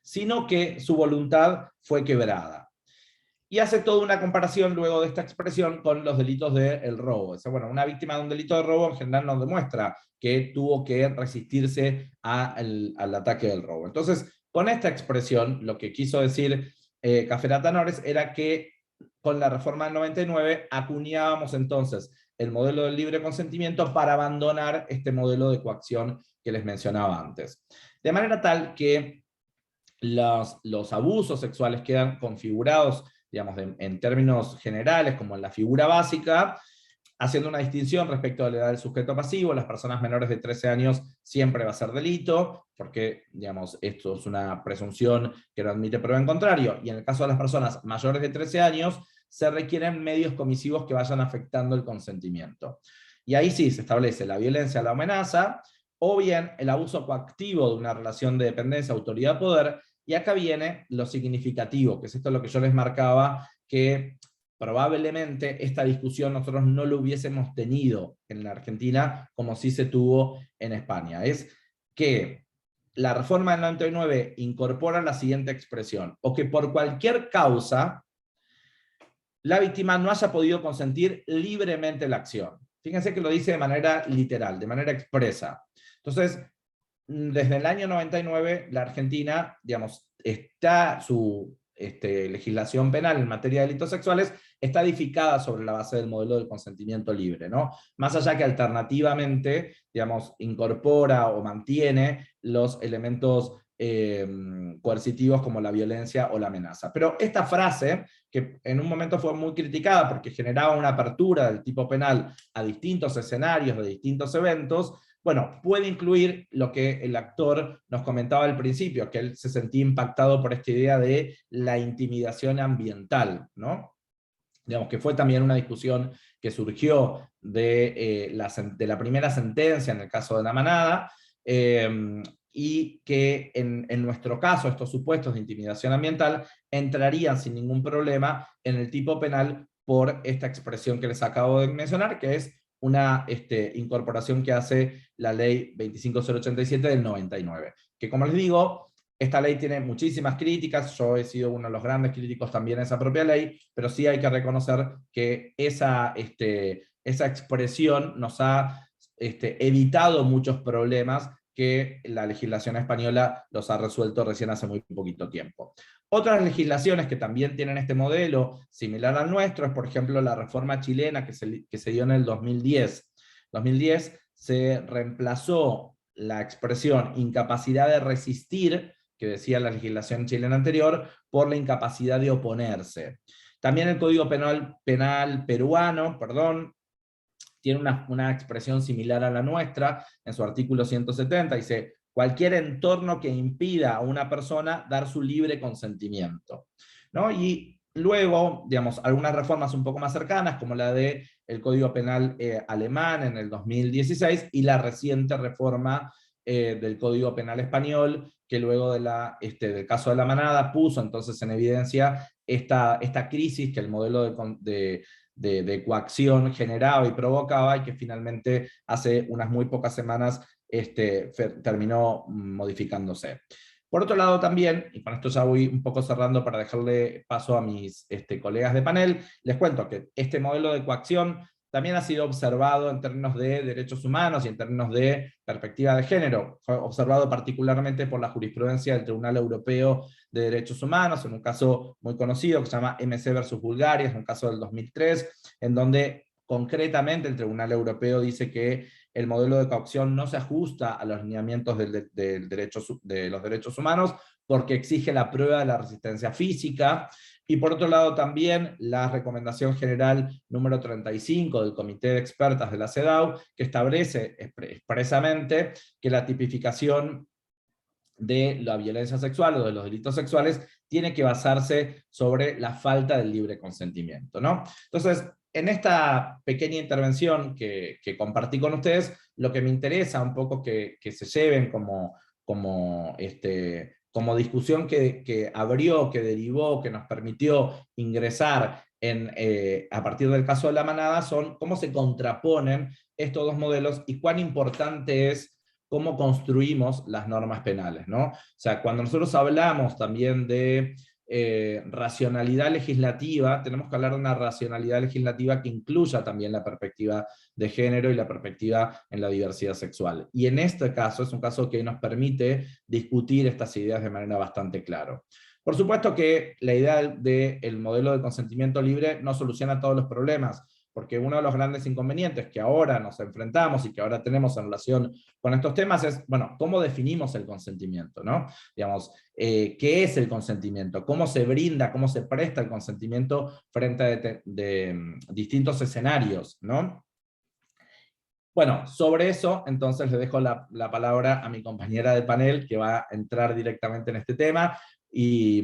sino que su voluntad fue quebrada. Y hace toda una comparación luego de esta expresión con los delitos del robo. Dice, bueno, una víctima de un delito de robo en general nos demuestra que tuvo que resistirse al ataque del robo. Entonces, con esta expresión, lo que quiso decir Caferata Nores era que con la reforma del 99 acuñábamos entonces el modelo del libre consentimiento para abandonar este modelo de coacción que les mencionaba antes. De manera tal que los abusos sexuales quedan configurados, digamos, en términos generales, como en la figura básica, haciendo una distinción respecto a la edad del sujeto pasivo. Las personas menores de 13 años siempre va a ser delito, porque, digamos, esto es una presunción que no admite prueba en contrario, y en el caso de las personas mayores de 13 años, se requieren medios comisivos que vayan afectando el consentimiento. Y ahí sí se establece la violencia, la amenaza, o bien el abuso coactivo de una relación de dependencia, autoridad, poder, y acá viene lo significativo, que es esto lo que yo les marcaba, que probablemente esta discusión nosotros no lo hubiésemos tenido en la Argentina como sí se tuvo en España. Es que la reforma del 99 incorpora la siguiente expresión, o que por cualquier causa la víctima no haya podido consentir libremente la acción. Fíjense que lo dice de manera literal, de manera expresa. Entonces, desde el año 99, la Argentina, digamos, su legislación penal en materia de delitos sexuales está edificada sobre la base del modelo del consentimiento libre, ¿no? Más allá que alternativamente, digamos, incorpora o mantiene los elementos coercitivos como la violencia o la amenaza. Pero esta frase, que en un momento fue muy criticada porque generaba una apertura del tipo penal a distintos escenarios de distintos eventos, bueno, puede incluir lo que el actor nos comentaba al principio, que él se sentía impactado por esta idea de la intimidación ambiental, ¿no? Digamos que fue también una discusión que surgió de la primera sentencia en el caso de la manada, y que en nuestro caso estos supuestos de intimidación ambiental entrarían sin ningún problema en el tipo penal por esta expresión que les acabo de mencionar, que es una incorporación que hace la ley 25087 del 99, que como les digo, Esta ley tiene muchísimas críticas, yo he sido uno de los grandes críticos también de esa propia ley, pero sí hay que reconocer que esa expresión nos ha evitado muchos problemas que la legislación española los ha resuelto recién hace muy poquito tiempo. Otras legislaciones que también tienen este modelo similar al nuestro es, por ejemplo, la reforma chilena que se dio en el 2010. En 2010 se reemplazó la expresión incapacidad de resistir, que decía la legislación chilena anterior, por la incapacidad de oponerse. También el Código Penal peruano, tiene una expresión similar a la nuestra, en su artículo 170, dice, cualquier entorno que impida a una persona dar su libre consentimiento, ¿no? Y luego, digamos, algunas reformas un poco más cercanas, como la del Código Penal alemán en el 2016, y la reciente reforma del Código Penal español, que luego del caso de la manada puso entonces en evidencia esta crisis que el modelo de coacción generaba y provocaba, y que finalmente hace unas muy pocas semanas terminó modificándose. Por otro lado también, y con esto ya voy un poco cerrando para dejarle paso a mis colegas de panel, les cuento que este modelo de coacción también ha sido observado en términos de derechos humanos y en términos de perspectiva de género. Fue observado particularmente por la jurisprudencia del Tribunal Europeo de Derechos Humanos, en un caso muy conocido que se llama MC versus Bulgaria, es un caso del 2003, en donde concretamente el Tribunal Europeo dice que el modelo de coacción no se ajusta a los lineamientos de los derechos humanos porque exige la prueba de la resistencia física. Y por otro lado también la recomendación general número 35 del Comité de Expertas de la CEDAW, que establece expresamente que la tipificación de la violencia sexual o de los delitos sexuales tiene que basarse sobre la falta del libre consentimiento, ¿no? Entonces, en esta pequeña intervención que compartí con ustedes, lo que me interesa un poco que se lleven como discusión que abrió, que derivó, que nos permitió ingresar a partir del caso de la manada, son cómo se contraponen estos dos modelos y cuán importante es cómo construimos las normas penales, ¿no? O sea, cuando nosotros hablamos también de racionalidad legislativa, tenemos que hablar de una racionalidad legislativa que incluya también la perspectiva de género y la perspectiva en la diversidad sexual. Y en este caso es un caso que nos permite discutir estas ideas de manera bastante clara. Por supuesto que la idea del modelo de consentimiento libre no soluciona todos los problemas, porque uno de los grandes inconvenientes que ahora nos enfrentamos y que ahora tenemos en relación con estos temas es, bueno, ¿cómo definimos el consentimiento, ¿no? Digamos, ¿qué es el consentimiento? ¿Cómo se brinda, cómo se presta el consentimiento frente a distintos escenarios, ¿no? Bueno, sobre eso, entonces le dejo la palabra a mi compañera de panel, que va a entrar directamente en este tema, y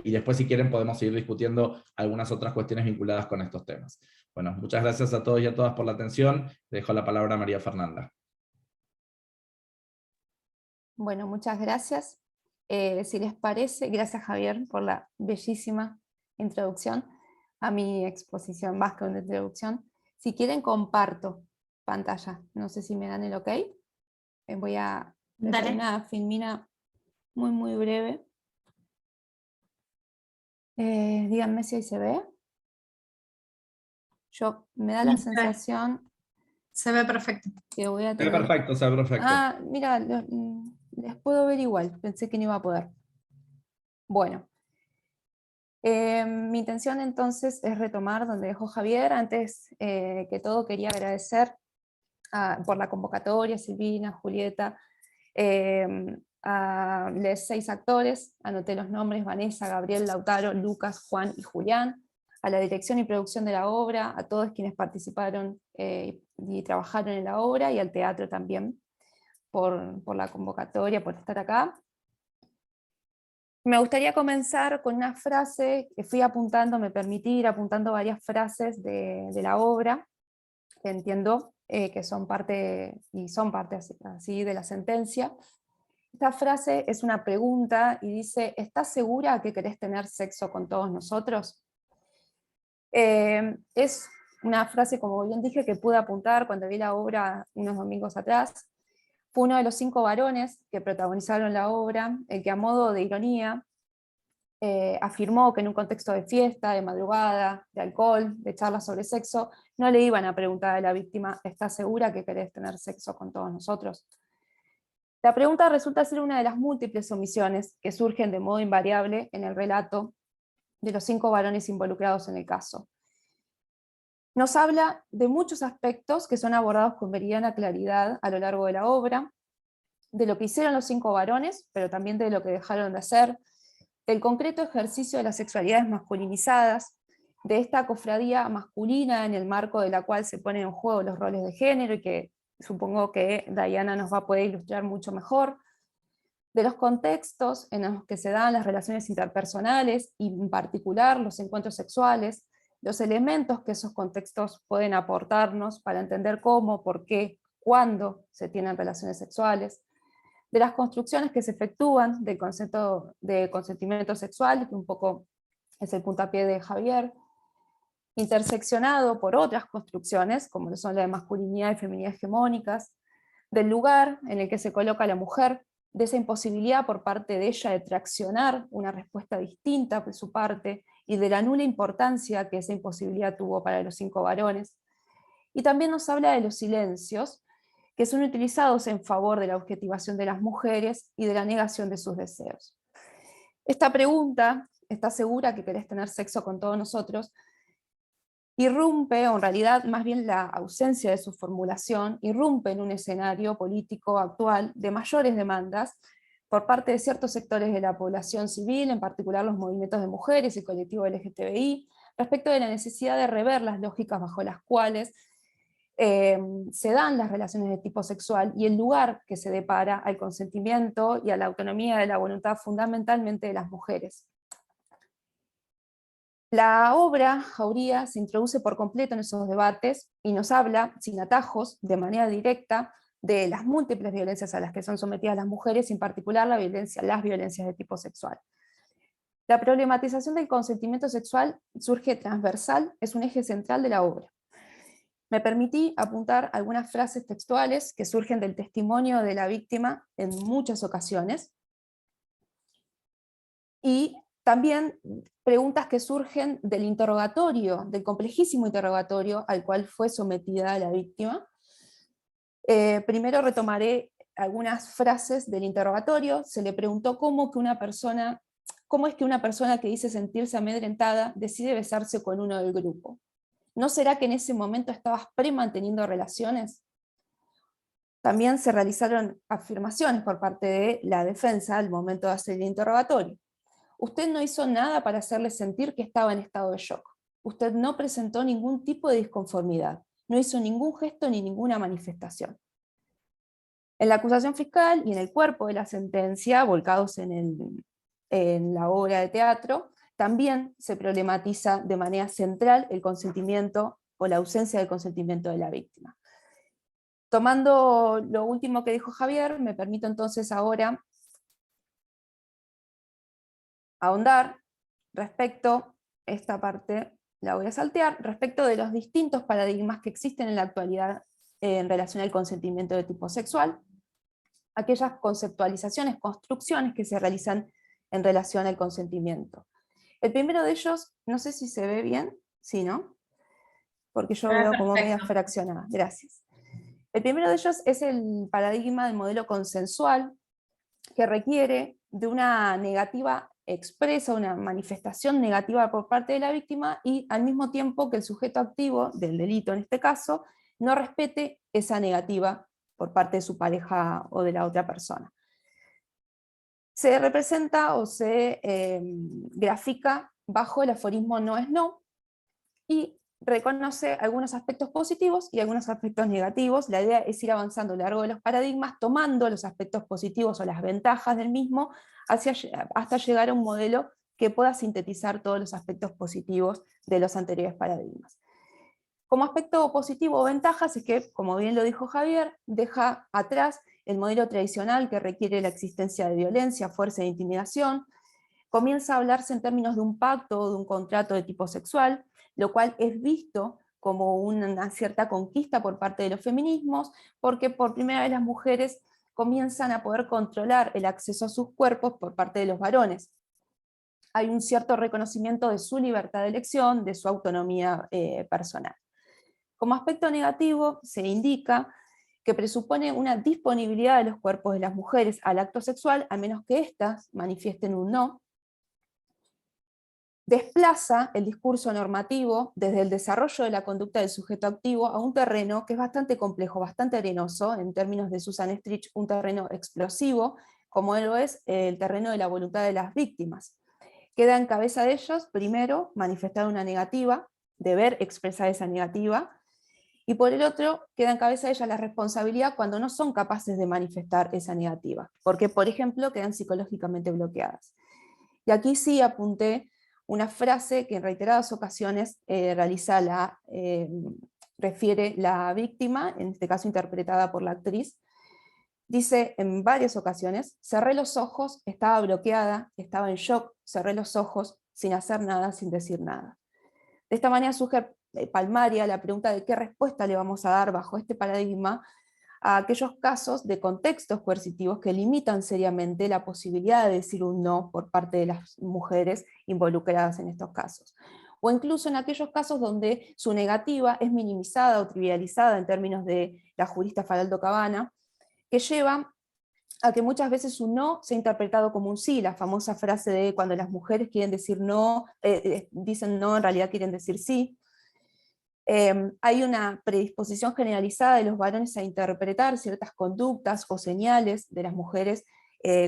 después, si quieren, podemos seguir discutiendo algunas otras cuestiones vinculadas con estos temas. Bueno, muchas gracias a todos y a todas por la atención. Le dejo la palabra a María Fernanda. Bueno, muchas gracias. Si les parece, gracias Javier por la bellísima introducción a mi exposición, más que una introducción. Si quieren, comparto pantalla. No sé si me dan el ok. Voy a dar una filmina muy, muy breve. Díganme si ahí se ve. Me da la sensación... Se ve perfecto. Que voy a Se tener... ve perfecto, se ve perfecto. Ah, mira, les puedo ver igual. Pensé que no iba a poder. Bueno. Mi intención entonces es retomar donde dejó Javier. Antes que todo quería agradecer por la convocatoria, Silvina, Julieta, a los 6 actores, anoté los nombres: Vanessa, Gabriel, Lautaro, Lucas, Juan y Julián, a la dirección y producción de la obra, a todos quienes participaron y trabajaron en la obra, y al teatro también por la convocatoria, por estar acá. Me gustaría comenzar con una frase que fui apuntando, me permití ir apuntando varias frases de la obra, que entiendo que son parte así de la sentencia. Esta frase es una pregunta y dice: ¿estás segura que querés tener sexo con todos nosotros? Es una frase, como bien dije, que pude apuntar cuando vi la obra unos domingos atrás. Fue uno de los 5 varones que protagonizaron la obra, el que a modo de ironía afirmó que en un contexto de fiesta, de madrugada, de alcohol, de charlas sobre sexo, no le iban a preguntar a la víctima, ¿estás segura que querés tener sexo con todos nosotros? La pregunta resulta ser una de las múltiples omisiones que surgen de modo invariable en el relato de los 5 varones involucrados en el caso. Nos habla de muchos aspectos que son abordados con meridiana claridad a lo largo de la obra, de lo que hicieron los 5 varones, pero también de lo que dejaron de hacer, del concreto ejercicio de las sexualidades masculinizadas, de esta cofradía masculina en el marco de la cual se ponen en juego los roles de género, y que supongo que Diana nos va a poder ilustrar mucho mejor, de los contextos en los que se dan las relaciones interpersonales, y en particular los encuentros sexuales, los elementos que esos contextos pueden aportarnos para entender cómo, por qué, cuándo se tienen relaciones sexuales, de las construcciones que se efectúan del concepto de consentimiento sexual, que un poco es el puntapié de Javier, interseccionado por otras construcciones, como lo son la de masculinidad y feminidad hegemónicas, del lugar en el que se coloca la mujer, de esa imposibilidad por parte de ella de traccionar una respuesta distinta por su parte, y de la nula importancia que esa imposibilidad tuvo para los 5 varones. Y también nos habla de los silencios, que son utilizados en favor de la objetivación de las mujeres y de la negación de sus deseos. Esta pregunta, ¿estás segura que querés tener sexo con todos nosotros?, irrumpe, o en realidad más bien la ausencia de su formulación, irrumpe en un escenario político actual de mayores demandas por parte de ciertos sectores de la población civil, en particular los movimientos de mujeres y el colectivo LGTBI, respecto de la necesidad de rever las lógicas bajo las cuales se dan las relaciones de tipo sexual, y el lugar que se depara al consentimiento y a la autonomía de la voluntad fundamentalmente de las mujeres. La obra Jauría se introduce por completo en esos debates y nos habla, sin atajos, de manera directa, de las múltiples violencias a las que son sometidas las mujeres, y en particular las violencias de tipo sexual. La problematización del consentimiento sexual surge transversal, es un eje central de la obra. Me permití apuntar algunas frases textuales que surgen del testimonio de la víctima en muchas ocasiones, y también preguntas que surgen del interrogatorio, del complejísimo interrogatorio al cual fue sometida la víctima. Primero retomaré algunas frases del interrogatorio. Se le preguntó cómo es que una persona que dice sentirse amedrentada decide besarse con uno del grupo. ¿No será que en ese momento estabas manteniendo relaciones? También se realizaron afirmaciones por parte de la defensa al momento de hacer el interrogatorio. Usted no hizo nada para hacerle sentir que estaba en estado de shock. Usted no presentó ningún tipo de disconformidad. No hizo ningún gesto ni ninguna manifestación. En la acusación fiscal y en el cuerpo de la sentencia, volcados en la obra de teatro, también se problematiza de manera central el consentimiento o la ausencia del consentimiento de la víctima. Tomando lo último que dijo Javier, me permito entonces ahora ahondar respecto, esta parte la voy a saltear, respecto de los distintos paradigmas que existen en la actualidad en relación al consentimiento de tipo sexual, aquellas conceptualizaciones, construcciones que se realizan en relación al consentimiento. El primero de ellos, no sé si se ve bien, sí, ¿no? Porque yo veo como media fraccionada, gracias. El primero de ellos es el paradigma del modelo consensual, que requiere de una negativa expresa, una manifestación negativa por parte de la víctima, y al mismo tiempo que el sujeto activo del delito, en este caso, no respete esa negativa por parte de su pareja o de la otra persona. Se representa o se grafica bajo el aforismo no es no, y reconoce algunos aspectos positivos y algunos aspectos negativos. La idea es ir avanzando a lo largo de los paradigmas, tomando los aspectos positivos o las ventajas del mismo, hasta llegar a un modelo que pueda sintetizar todos los aspectos positivos de los anteriores paradigmas. Como aspecto positivo o ventajas es que, como bien lo dijo Javier, deja atrás el modelo tradicional que requiere la existencia de violencia, fuerza e intimidación. Comienza a hablarse en términos de un pacto o de un contrato de tipo sexual, lo cual es visto como una cierta conquista por parte de los feminismos, porque por primera vez las mujeres comienzan a poder controlar el acceso a sus cuerpos por parte de los varones. Hay un cierto reconocimiento de su libertad de elección, de su autonomía personal. Como aspecto negativo, se indica que presupone una disponibilidad de los cuerpos de las mujeres al acto sexual, a menos que éstas manifiesten un no. Desplaza el discurso normativo desde el desarrollo de la conducta del sujeto activo a un terreno que es bastante complejo, bastante arenoso, en términos de Susan Stritch, un terreno explosivo, como lo es el terreno de la voluntad de las víctimas. Queda en cabeza de ellos, primero, manifestar una negativa, deber expresar esa negativa, y por el otro, queda en cabeza de ellas la responsabilidad cuando no son capaces de manifestar esa negativa, porque, por ejemplo, quedan psicológicamente bloqueadas. Y aquí sí apunté una frase que en reiteradas ocasiones refiere la víctima, en este caso interpretada por la actriz. Dice en varias ocasiones: cerré los ojos, estaba bloqueada, estaba en shock, cerré los ojos sin hacer nada, sin decir nada. De esta manera surge palmaria la pregunta de qué respuesta le vamos a dar bajo este paradigma a aquellos casos de contextos coercitivos que limitan seriamente la posibilidad de decir un no por parte de las mujeres involucradas en estos casos. O incluso en aquellos casos donde su negativa es minimizada o trivializada en términos de la jurista Faraldo Cabana, que lleva a que muchas veces un no sea interpretado como un sí, la famosa frase de cuando las mujeres quieren decir no, dicen no, en realidad quieren decir sí. Hay una predisposición generalizada de los varones a interpretar ciertas conductas o señales de las mujeres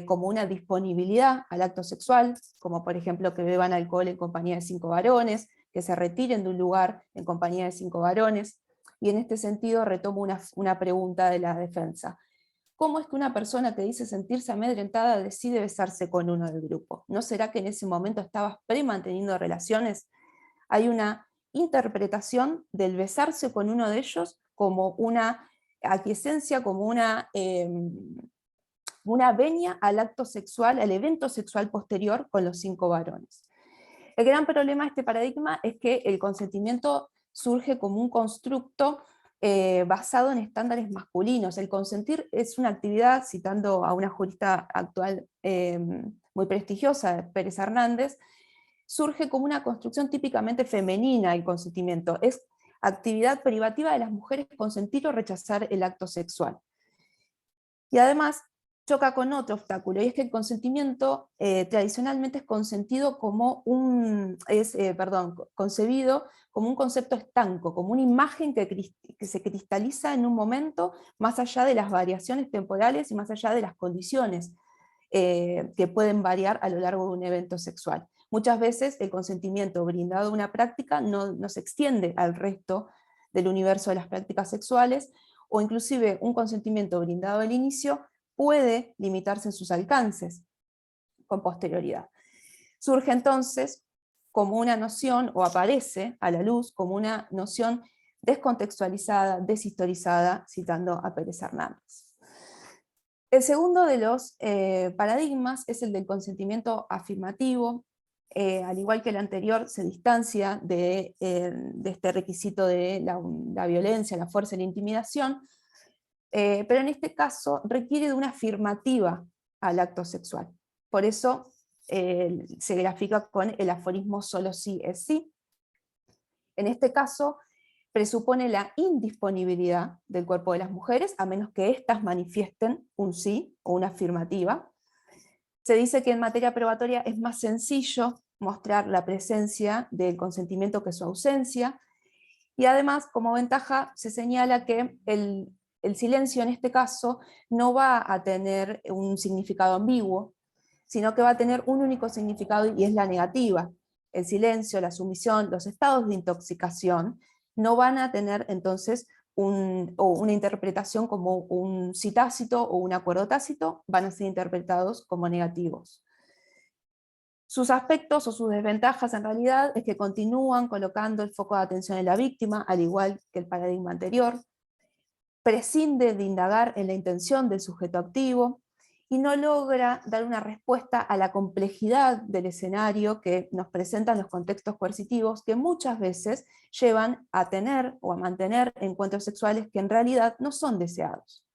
como una disponibilidad al acto sexual, como por ejemplo que beban alcohol en compañía de 5 varones, que se retiren de un lugar en compañía de 5 varones, y en este sentido retomo una pregunta de la defensa. ¿Cómo es que una persona que dice sentirse amedrentada decide besarse con uno del grupo? ¿No será que en ese momento estabas premanteniendo relaciones? Hay una interpretación del besarse con uno de ellos como una aquiescencia, como una venia al acto sexual, al evento sexual posterior con los 5 varones. El gran problema de este paradigma es que el consentimiento surge como un constructo basado en estándares masculinos. El consentir es una actividad, citando a una jurista actual muy prestigiosa, Pérez Hernández, surge como una construcción típicamente femenina el consentimiento. Es actividad privativa de las mujeres consentir o rechazar el acto sexual. Y además choca con otro obstáculo, y es que el consentimiento tradicionalmente es concebido como concebido como un concepto estanco, como una imagen que se cristaliza en un momento más allá de las variaciones temporales y más allá de las condiciones que pueden variar a lo largo de un evento sexual. Muchas veces el consentimiento brindado a una práctica no se extiende al resto del universo de las prácticas sexuales, o inclusive un consentimiento brindado al inicio puede limitarse en sus alcances con posterioridad. Surge entonces como una noción, o aparece a la luz como una noción descontextualizada, deshistorizada, citando a Pérez Hernández. El segundo de los paradigmas es el del consentimiento afirmativo. Al igual que el anterior, se distancia de este requisito de la violencia, la fuerza y la intimidación, pero en este caso requiere de una afirmativa al acto sexual. Por eso se grafica con el aforismo solo sí es sí. En este caso presupone la indisponibilidad del cuerpo de las mujeres, a menos que éstas manifiesten un sí o una afirmativa. Se dice que en materia probatoria es más sencillo mostrar la presencia del consentimiento que su ausencia, y además, como ventaja, se señala que el silencio en este caso no va a tener un significado ambiguo, sino que va a tener un único significado, y es la negativa. El silencio, la sumisión, los estados de intoxicación no van a tener entonces una interpretación como un sí tácito o un acuerdo tácito, van a ser interpretados como negativos. Sus aspectos o sus desventajas en realidad es que continúan colocando el foco de atención en la víctima, al igual que el paradigma anterior, prescinde de indagar en la intención del sujeto activo, y no logra dar una respuesta a la complejidad del escenario que nos presentan los contextos coercitivos, que muchas veces llevan a tener o a mantener encuentros sexuales que en realidad no son deseados.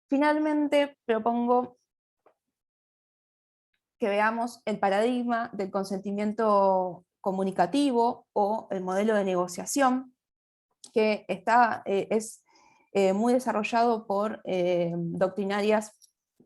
Finalmente, propongo que veamos el paradigma del consentimiento comunicativo o el modelo de negociación, que es muy desarrollado por doctrinarias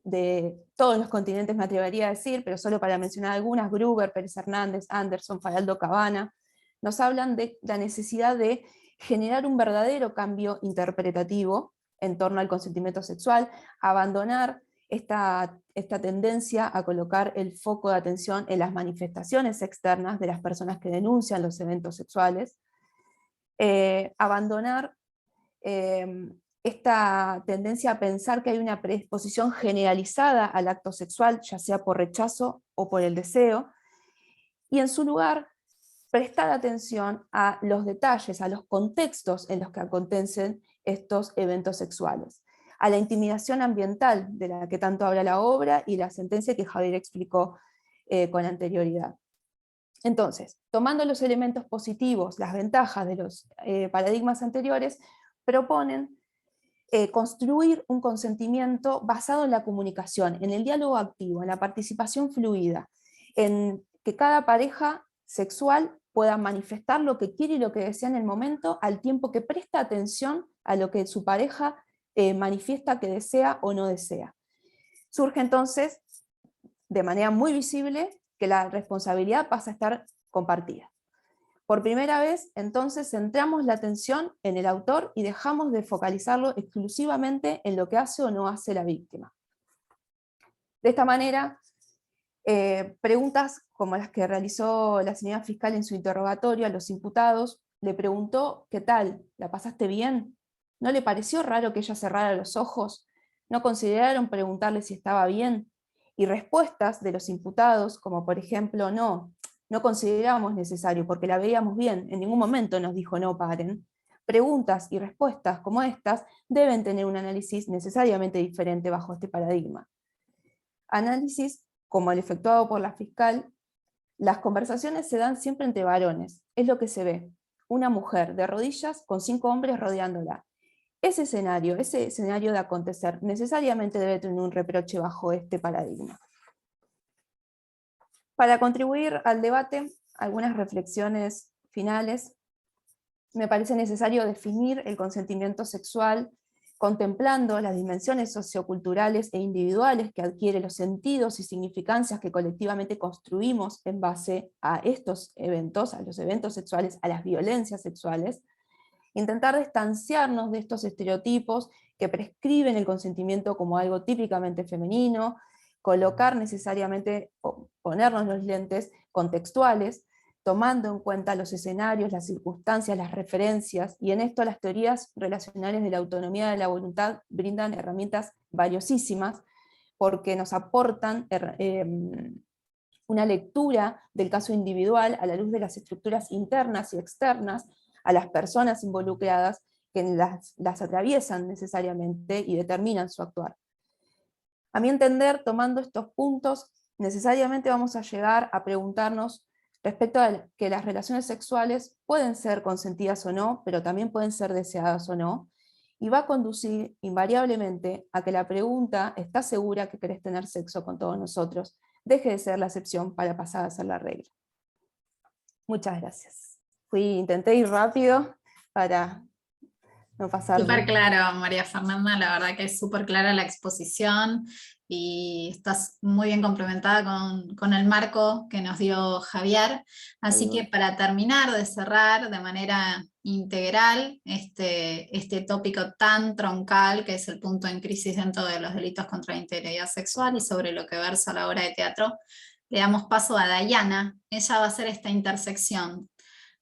de todos los continentes, me atrevería a decir, pero solo para mencionar algunas: Gruber, Pérez Hernández, Anderson, Faraldo Cabana. Nos hablan de la necesidad de generar un verdadero cambio interpretativo en torno al consentimiento sexual, abandonar esta tendencia a colocar el foco de atención en las manifestaciones externas de las personas que denuncian los eventos sexuales, abandonar esta tendencia a pensar que hay una predisposición generalizada al acto sexual, ya sea por rechazo o por el deseo, y en su lugar prestar atención a los detalles, a los contextos en los que acontecen estos eventos sexuales, a la intimidación ambiental de la que tanto habla la obra y la sentencia que Javier explicó con anterioridad. Entonces, tomando los elementos positivos, las ventajas de los paradigmas anteriores, proponen construir un consentimiento basado en la comunicación, en el diálogo activo, en la participación fluida, en que cada pareja sexual pueda manifestar lo que quiere y lo que desea en el momento, al tiempo que presta atención a lo que su pareja manifiesta que desea o no desea. Surge entonces, de manera muy visible, que la responsabilidad pasa a estar compartida. Por primera vez, entonces, centramos la atención en el autor y dejamos de focalizarlo exclusivamente en lo que hace o no hace la víctima. De esta manera, preguntas como las que realizó la señora fiscal en su interrogatorio a los imputados, le preguntó: ¿qué tal? ¿La pasaste bien? ¿No le pareció raro que ella cerrara los ojos? ¿No consideraron preguntarle si estaba bien? Y respuestas de los imputados, como por ejemplo: no considerábamos necesario porque la veíamos bien, en ningún momento nos dijo no paren. Preguntas y respuestas como estas deben tener un análisis necesariamente diferente bajo este paradigma. Análisis como el efectuado por la fiscal. Las conversaciones se dan siempre entre varones, es lo que se ve: una mujer de rodillas con 5 hombres rodeándola. Ese escenario de acontecer, necesariamente debe tener un reproche bajo este paradigma. Para contribuir al debate, algunas reflexiones finales. Me parece necesario definir el consentimiento sexual contemplando las dimensiones socioculturales e individuales que adquieren los sentidos y significancias que colectivamente construimos en base a estos eventos, a los eventos sexuales, a las violencias sexuales. Intentar distanciarnos de estos estereotipos que prescriben el consentimiento como algo típicamente femenino, colocar necesariamente, ponernos los lentes contextuales, tomando en cuenta los escenarios, las circunstancias, las referencias, y en esto las teorías relacionales de la autonomía de la voluntad brindan herramientas valiosísimas, porque nos aportan una lectura del caso individual a la luz de las estructuras internas y externas, a las personas involucradas que las atraviesan necesariamente y determinan su actuar. A mi entender, tomando estos puntos, necesariamente vamos a llegar a preguntarnos respecto a que las relaciones sexuales pueden ser consentidas o no, pero también pueden ser deseadas o no, y va a conducir invariablemente a que la pregunta: ¿estás segura que querés tener sexo con todos nosotros?, deje de ser la excepción para pasar a ser la regla. Muchas gracias. Intenté ir rápido para no pasarme. Súper claro, María Fernanda, la verdad que es súper clara la exposición y estás muy bien complementada con el marco que nos dio Javier. Así que para terminar de cerrar de manera integral este tópico tan troncal que es el punto en crisis dentro de los delitos contra la integridad sexual y sobre lo que versa la obra de teatro, le damos paso a Dayana. Ella va a hacer esta intersección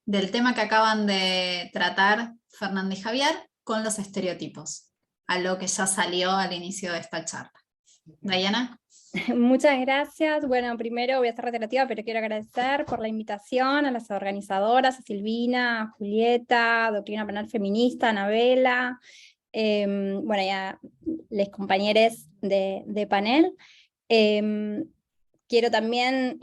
del tema que acaban de tratar Fernanda y Javier con los estereotipos, a lo que ya salió al inicio de esta charla. Dayana. Muchas gracias. Bueno, primero voy a ser reiterativa, pero quiero agradecer por la invitación a las organizadoras, a Silvina, a Julieta, Doctrina Penal Feminista, Anabela, bueno, y a los compañeros de panel. Quiero también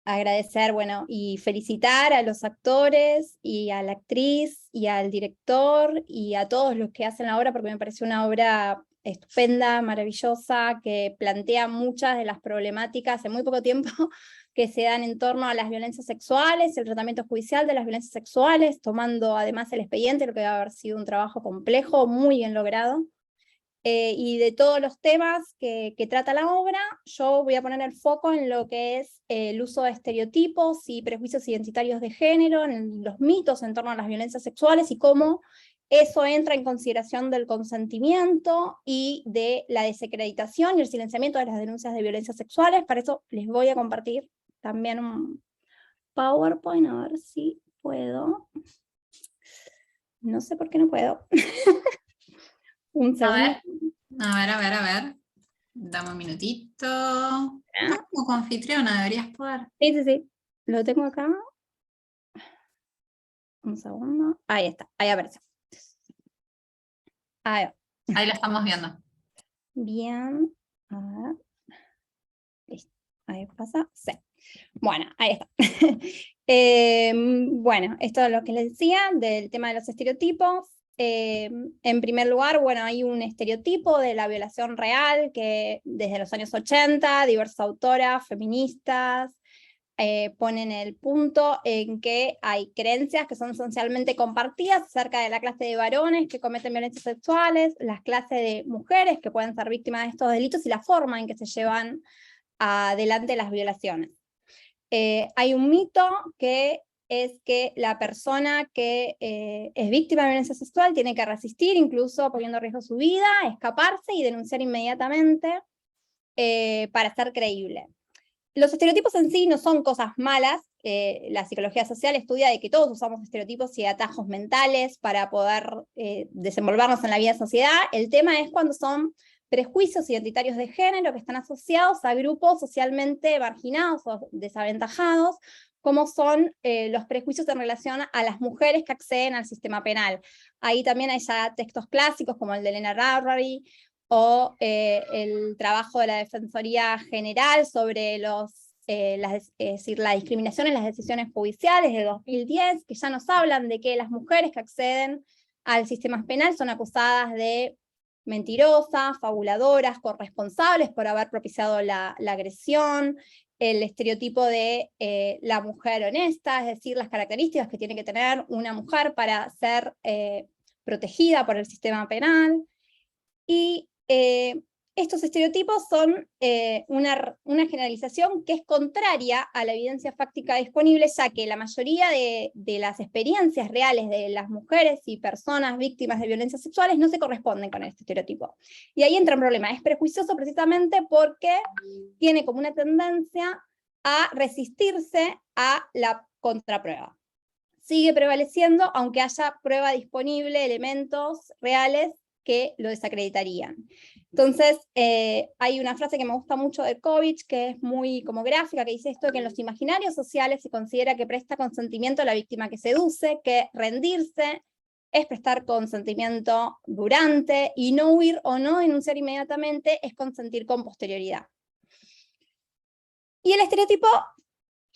agradecer, bueno, y felicitar a los actores, y a la actriz, y al director, y a todos los que hacen la obra, porque me pareció una obra estupenda, maravillosa, que plantea muchas de las problemáticas en muy poco tiempo que se dan en torno a las violencias sexuales, el tratamiento judicial de las violencias sexuales, tomando además el expediente, lo que debe haber sido un trabajo complejo, muy bien logrado. Y de todos los temas que trata la obra, yo voy a poner el foco en lo que es el uso de estereotipos y prejuicios identitarios de género, en los mitos en torno a las violencias sexuales y cómo eso entra en consideración del consentimiento y de la desacreditación y el silenciamiento de las denuncias de violencias sexuales. Para eso les voy a compartir también un PowerPoint, a ver si puedo. No sé por qué no puedo. Un segundo. A ver. Dame un minutito. No, como anfitriona deberías poder. Sí. Lo tengo acá. Un segundo. Ahí está, ahí aparece. Ahí va. Ahí lo estamos viendo. Bien. A ver. Listo. Ahí pasa. Sí. Bueno, ahí está. Bueno, esto es lo que les decía del tema de los estereotipos. En primer lugar, bueno, hay un estereotipo de la violación real que desde los años 80, diversas autoras, feministas, ponen el punto en que hay creencias que son esencialmente compartidas acerca de la clase de varones que cometen violencias sexuales, las clases de mujeres que pueden ser víctimas de estos delitos y la forma en que se llevan adelante las violaciones. Hay un mito que es que la persona que es víctima de violencia sexual tiene que resistir, incluso poniendo en riesgo su vida, escaparse y denunciar inmediatamente para ser creíble. Los estereotipos en sí no son cosas malas. La psicología social estudia de que todos usamos estereotipos y atajos mentales para poder desenvolvernos en la vida de sociedad. El tema es cuando son prejuicios identitarios de género que están asociados a grupos socialmente marginados o desaventajados, como son los prejuicios en relación a las mujeres que acceden al sistema penal. Ahí también hay ya textos clásicos como el de Elena Rarrary, o el trabajo de la Defensoría General sobre la discriminación en las decisiones judiciales de 2010, que ya nos hablan de que las mujeres que acceden al sistema penal son acusadas de mentirosas, fabuladoras, corresponsables por haber propiciado la agresión, el estereotipo de la mujer honesta, es decir, las características que tiene que tener una mujer para ser protegida por el sistema penal. Y estos estereotipos son una generalización que es contraria a la evidencia fáctica disponible, ya que la mayoría de las experiencias reales de las mujeres y personas víctimas de violencias sexuales no se corresponden con este estereotipo. Y ahí entra un problema, es prejuicioso precisamente porque tiene como una tendencia a resistirse a la contraprueba. Sigue prevaleciendo, aunque haya prueba disponible, elementos reales que lo desacreditarían. Entonces, hay una frase que me gusta mucho de Kovich, que es muy como gráfica, que dice esto, que en los imaginarios sociales se considera que presta consentimiento a la víctima que seduce, que rendirse es prestar consentimiento durante, y no huir o no denunciar inmediatamente es consentir con posterioridad. Y el estereotipo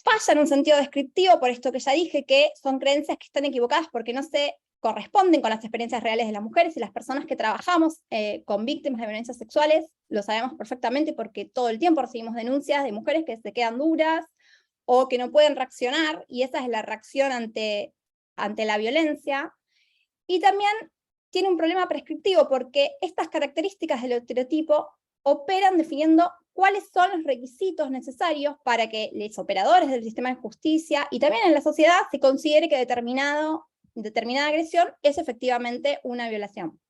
falla en un sentido descriptivo, por esto que ya dije, que son creencias que están equivocadas porque no se corresponden con las experiencias reales de las mujeres, y las personas que trabajamos con víctimas de violencias sexuales lo sabemos perfectamente porque todo el tiempo recibimos denuncias de mujeres que se quedan duras o que no pueden reaccionar, y esa es la reacción ante la violencia. Y también tiene un problema prescriptivo porque estas características del estereotipo operan definiendo cuáles son los requisitos necesarios para que los operadores del sistema de justicia y también en la sociedad se considere que determinada agresión es efectivamente una violación.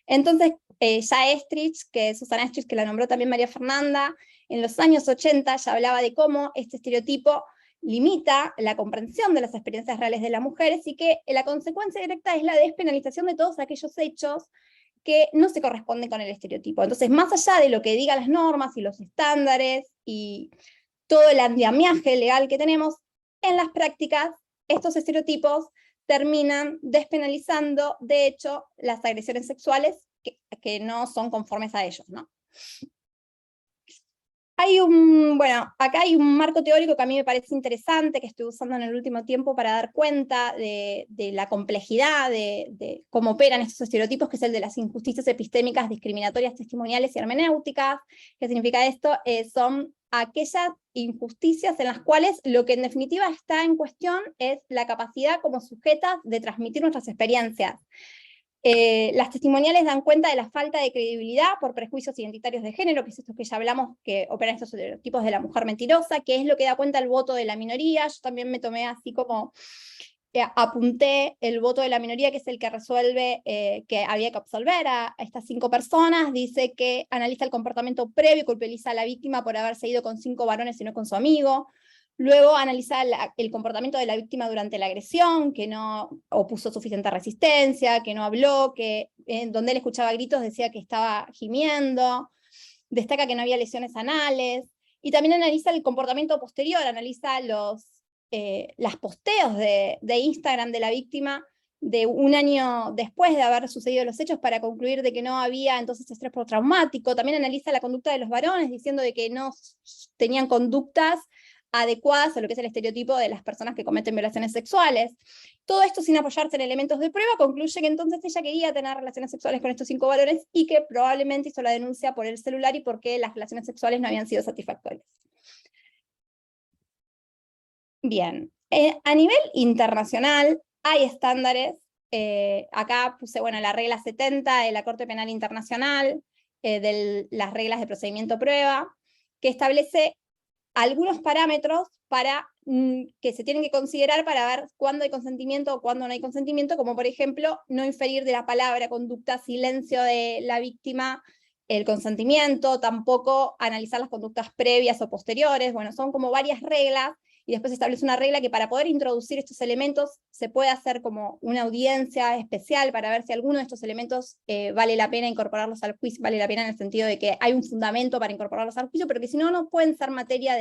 Entonces, ya Estrich, Susana Estrich, que la nombró también María Fernanda, en los años 80 ya hablaba de cómo este estereotipo limita la comprensión de las experiencias reales de las mujeres y que la consecuencia directa es la despenalización de todos aquellos hechos que no se corresponden con el estereotipo. Entonces, más allá de lo que digan las normas y los estándares y todo el andamiaje legal que tenemos, en las prácticas, estos estereotipos terminan despenalizando, de hecho, las agresiones sexuales que no son conformes a ellos, ¿no? acá hay un marco teórico que a mí me parece interesante, que estoy usando en el último tiempo para dar cuenta de la complejidad de cómo operan estos estereotipos, que es el de las injusticias epistémicas, discriminatorias, testimoniales y hermenéuticas. ¿Qué significa esto? Son aquellas injusticias en las cuales lo que en definitiva está en cuestión es la capacidad como sujetas de transmitir nuestras experiencias. Las testimoniales dan cuenta de la falta de credibilidad por prejuicios identitarios de género, que es esto que ya hablamos, que operan estos estereotipos de la mujer mentirosa, que es lo que da cuenta el voto de la minoría. Yo también me tomé así como, apunté el voto de la minoría, que es el que resuelve que había que absolver a estas 5 personas. Dice que analiza el comportamiento previo y culpabiliza a la víctima por haberse ido con 5 varones y no con su amigo. Luego analiza el comportamiento de la víctima durante la agresión, que no opuso suficiente resistencia, que no habló, que donde él escuchaba gritos decía que estaba gimiendo. Destaca que no había lesiones anales. Y también analiza el comportamiento posterior, analiza los posteos de Instagram de la víctima de un año después de haber sucedido los hechos, para concluir de que no había entonces estrés postraumático. También analiza la conducta de los varones, diciendo de que no tenían conductas adecuadas a lo que es el estereotipo de las personas que cometen violaciones sexuales. Todo esto sin apoyarse en elementos de prueba, concluye que entonces ella quería tener relaciones sexuales con estos 5 varones y que probablemente hizo la denuncia por el celular y porque las relaciones sexuales no habían sido satisfactorias. Bien, a nivel internacional hay estándares. Acá puse la regla 70 de la Corte Penal Internacional, de las reglas de procedimiento prueba, que establece algunos parámetros que se tienen que considerar para ver cuándo hay consentimiento o cuándo no hay consentimiento, como por ejemplo, no inferir de la palabra, conducta, silencio de la víctima el consentimiento, tampoco analizar las conductas previas o posteriores. Bueno, son como varias reglas, y después se establece una regla que para poder introducir estos elementos se puede hacer como una audiencia especial para ver si alguno de estos elementos vale la pena incorporarlos al juicio, vale la pena en el sentido de que hay un fundamento para incorporarlos al juicio, pero que si no, no pueden ser materia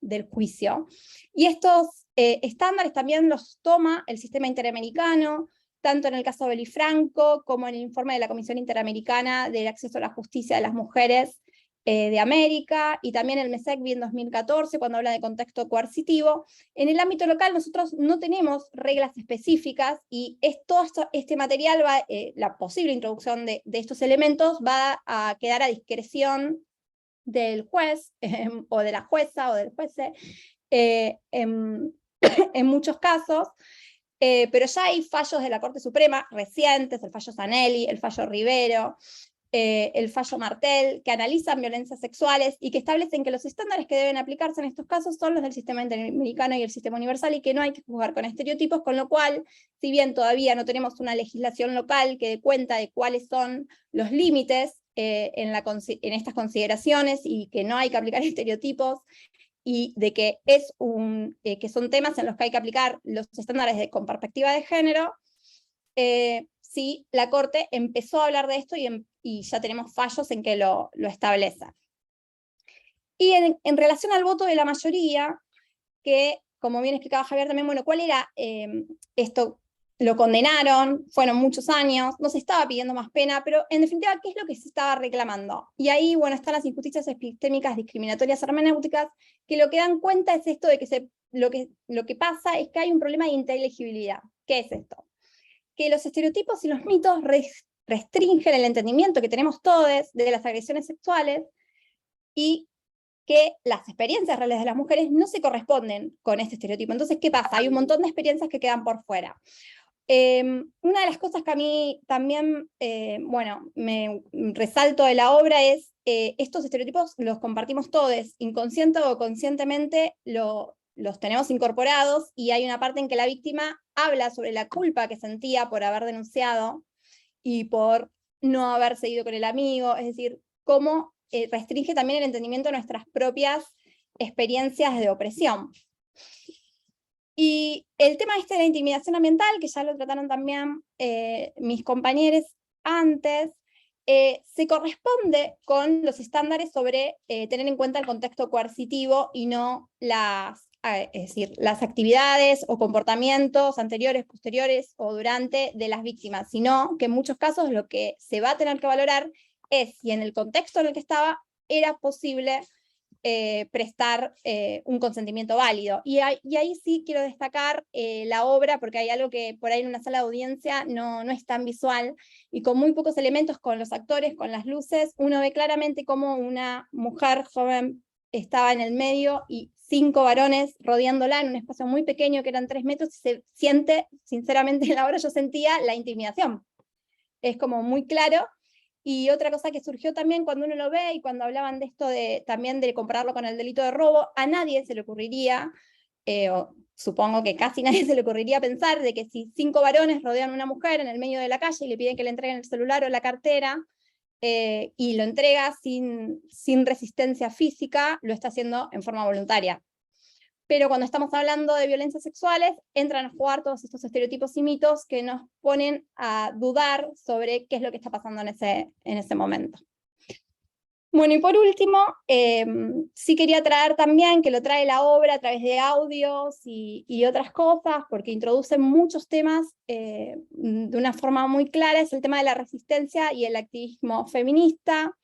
del juicio. Y estos estándares también los toma el sistema interamericano, tanto en el caso de Belifranco como en el informe de la Comisión Interamericana del Acceso a la Justicia de las Mujeres de América, y también el MESECBI en 2014, cuando habla de contexto coercitivo. En el ámbito local nosotros no tenemos reglas específicas, y este material, la posible introducción de estos elementos va a quedar a discreción del juez, o de la jueza, o del juece, en muchos casos. Pero ya hay fallos de la Corte Suprema recientes, el fallo Zanelli, el fallo Rivero, el fallo Martel, que analizan violencias sexuales y que establecen que los estándares que deben aplicarse en estos casos son los del sistema interamericano y el sistema universal, y que no hay que juzgar con estereotipos, con lo cual, si bien todavía no tenemos una legislación local que dé cuenta de cuáles son los límites en estas consideraciones, y que no hay que aplicar estereotipos, y de que, que son temas en los que hay que aplicar los estándares con perspectiva de género, sí, la Corte empezó a hablar de esto, y ya tenemos fallos en que lo establecen. Y en relación al voto de la mayoría, que como bien explicaba Javier también, ¿cuál era esto? Lo condenaron, fueron muchos años, no se estaba pidiendo más pena, pero en definitiva, ¿qué es lo que se estaba reclamando? Y ahí, están las injusticias epistémicas, discriminatorias, hermenéuticas, que lo que dan cuenta es esto de que lo que pasa es que hay un problema de inteligibilidad. ¿Qué es esto? Que los estereotipos y los mitos restringen el entendimiento que tenemos todos de las agresiones sexuales, y que las experiencias reales de las mujeres no se corresponden con este estereotipo. Entonces, ¿qué pasa? Hay un montón de experiencias que quedan por fuera. Una de las cosas que a mí también, me resalto de la obra es estos estereotipos los compartimos todos, inconsciente o conscientemente los tenemos incorporados, y hay una parte en que la víctima habla sobre la culpa que sentía por haber denunciado y por no haber seguido con el amigo, es decir, cómo restringe también el entendimiento de nuestras propias experiencias de opresión. Y el tema de la intimidación ambiental, que ya lo trataron también mis compañeros antes, se corresponde con los estándares sobre tener en cuenta el contexto coercitivo y no las actividades o comportamientos anteriores, posteriores o durante de las víctimas, sino que en muchos casos lo que se va a tener que valorar es si en el contexto en el que estaba era posible prestar un consentimiento válido. Y ahí sí quiero destacar la obra, porque hay algo que por ahí en una sala de audiencia no es tan visual, y con muy pocos elementos, con los actores, con las luces, uno ve claramente cómo una mujer joven estaba en el medio y 5 varones rodeándola en un espacio muy pequeño que eran 3 metros, y se siente, sinceramente en la obra yo sentía la intimidación. Es como muy claro. Y otra cosa que surgió también cuando uno lo ve, y cuando hablaban de esto también de compararlo con el delito de robo, a nadie se le ocurriría, o supongo que casi nadie se le ocurriría pensar de que si 5 varones rodean a una mujer en el medio de la calle y le piden que le entreguen el celular o la cartera, y lo entrega sin resistencia física, lo está haciendo en forma voluntaria. Pero cuando estamos hablando de violencias sexuales, entran a jugar todos estos estereotipos y mitos que nos ponen a dudar sobre qué es lo que está pasando en ese momento. Bueno, y por último, sí quería traer también, que lo trae la obra a través de audios y otras cosas, porque introduce muchos temas de una forma muy clara, es el tema de la resistencia y el activismo feminista,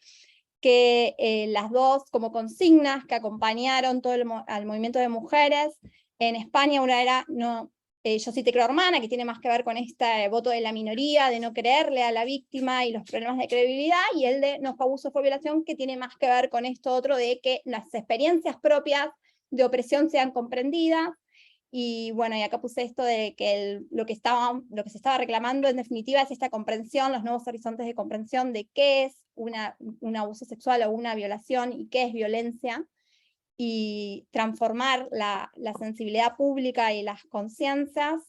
que las dos como consignas que acompañaron todo al movimiento de mujeres. En España una era yo sí te creo hermana, que tiene más que ver con este voto de la minoría, de no creerle a la víctima y los problemas de credibilidad, y el de no fue abuso, fue violación, que tiene más que ver con esto otro de que las experiencias propias de opresión sean comprendidas. Y bueno, y acá puse esto de que lo que se estaba reclamando en definitiva es esta comprensión, los nuevos horizontes de comprensión de qué es un abuso sexual o una violación y qué es violencia, y transformar la sensibilidad pública y las conciencias,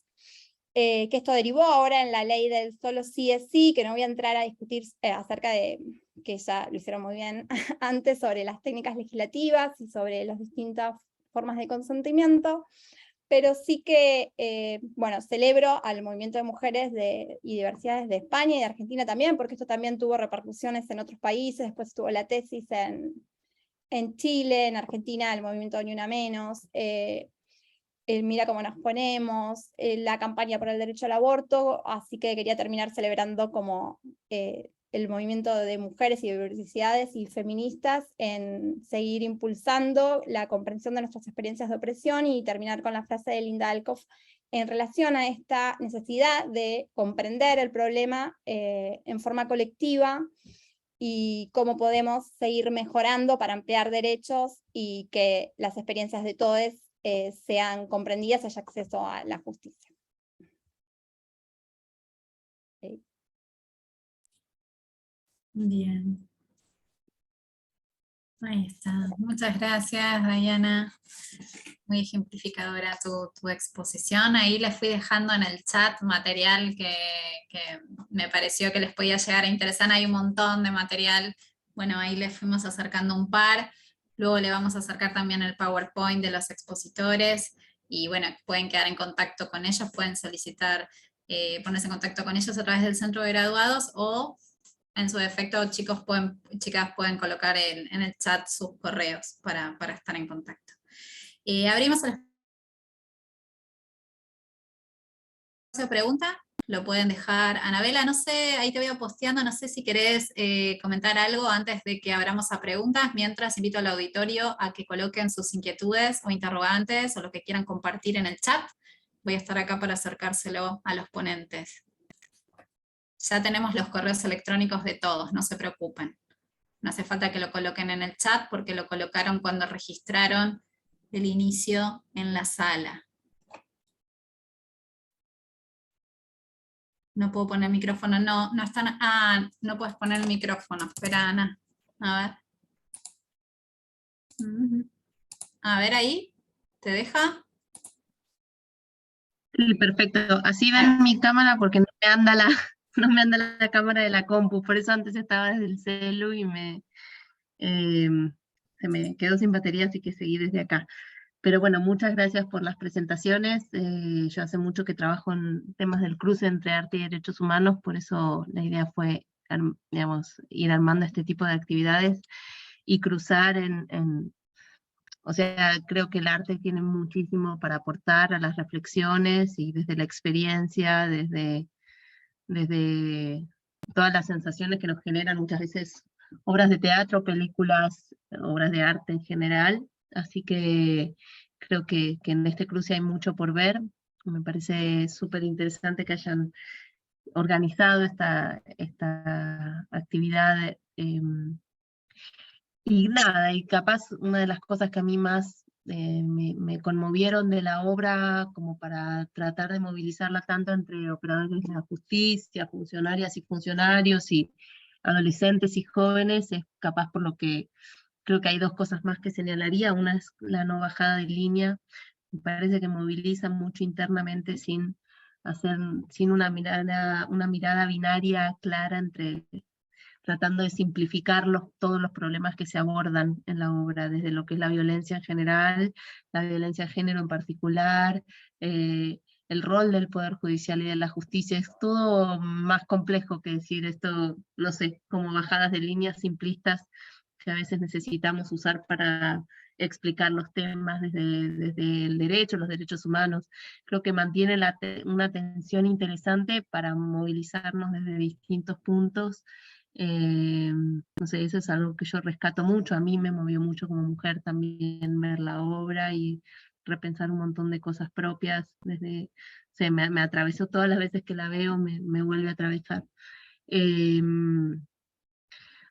que esto derivó ahora en la ley del solo sí es sí, que no voy a entrar a discutir acerca de, que ya lo hicieron muy bien antes, sobre las técnicas legislativas y sobre las distintas formas de consentimiento, pero sí que, bueno, celebro al movimiento de mujeres y diversidades de España y de Argentina también, porque esto también tuvo repercusiones en otros países. Después tuvo la tesis en Chile, en Argentina, el movimiento Ni Una Menos, el Mira Cómo Nos Ponemos, la campaña por el derecho al aborto, así que quería terminar celebrando como el movimiento de mujeres y diversidades y feministas en seguir impulsando la comprensión de nuestras experiencias de opresión, y terminar con la frase de Linda Alcoff en relación a esta necesidad de comprender el problema en forma colectiva, y cómo podemos seguir mejorando para ampliar derechos y que las experiencias de todos sean comprendidas y haya acceso a la justicia. Okay. Bien. Ahí está. Muchas gracias, Diana. Muy ejemplificadora tu exposición. Ahí les fui dejando en el chat material que me pareció que les podía llegar a interesar. Hay un montón de material. Bueno, ahí les fuimos acercando un par. Luego le vamos a acercar también el PowerPoint de los expositores. Y bueno, pueden quedar en contacto con ellos, pueden solicitar, ponerse en contacto con ellos a través del centro de graduados, o en su defecto chicas pueden colocar en el chat sus correos para estar en contacto. Abrimos el espacio de pregunta, lo pueden dejar. Anabela, no sé, ahí te voy posteando, no sé si querés comentar algo antes de que abramos a preguntas, mientras invito al auditorio a que coloquen sus inquietudes o interrogantes o lo que quieran compartir en el chat. Voy a estar acá para acercárselo a los ponentes. Ya tenemos los correos electrónicos de todos, no se preocupen. No hace falta que lo coloquen en el chat porque lo colocaron cuando registraron el inicio en la sala. No puedo poner el micrófono, no están. Ah, no puedes poner el micrófono. Espera, Ana. A ver. A ver ahí. ¿Te deja? Sí, perfecto. Así ven mi cámara porque no me anda la cámara de la compu. Por eso antes estaba desde el celu y se me quedó sin batería, así que seguí desde acá. Pero bueno, muchas gracias por las presentaciones. Yo hace mucho que trabajo en temas del cruce entre arte y derechos humanos, por eso la idea fue, digamos, ir armando este tipo de actividades y cruzar o sea, creo que el arte tiene muchísimo para aportar a las reflexiones, y desde la experiencia, desde todas las sensaciones que nos generan muchas veces obras de teatro, películas obras de arte en general, así que creo que en este cruce hay mucho por ver. Me parece súper interesante que hayan organizado esta actividad. Y nada, y capaz una de las cosas que a mí más me conmovieron de la obra, como para tratar de movilizarla tanto entre operadores de la justicia, funcionarias y funcionarios, y adolescentes y jóvenes, es capaz por lo que creo que hay dos cosas más que señalaría. Una es la no bajada de línea. Me parece que moviliza mucho internamente sin una mirada binaria clara, tratando de simplificar todos los problemas que se abordan en la obra, desde lo que es la violencia en general, la violencia de género en particular, el rol del Poder Judicial y de la justicia. Es todo más complejo que decir esto, no sé, como bajadas de líneas simplistas que a veces necesitamos usar para explicar los temas desde el derecho, los derechos humanos. Creo que mantiene una tensión interesante para movilizarnos desde distintos puntos. No sé, eso es algo que yo rescato mucho. A mí me movió mucho como mujer también ver la obra y repensar un montón de cosas propias. Me atravesó todas las veces que la veo, me vuelve a atravesar.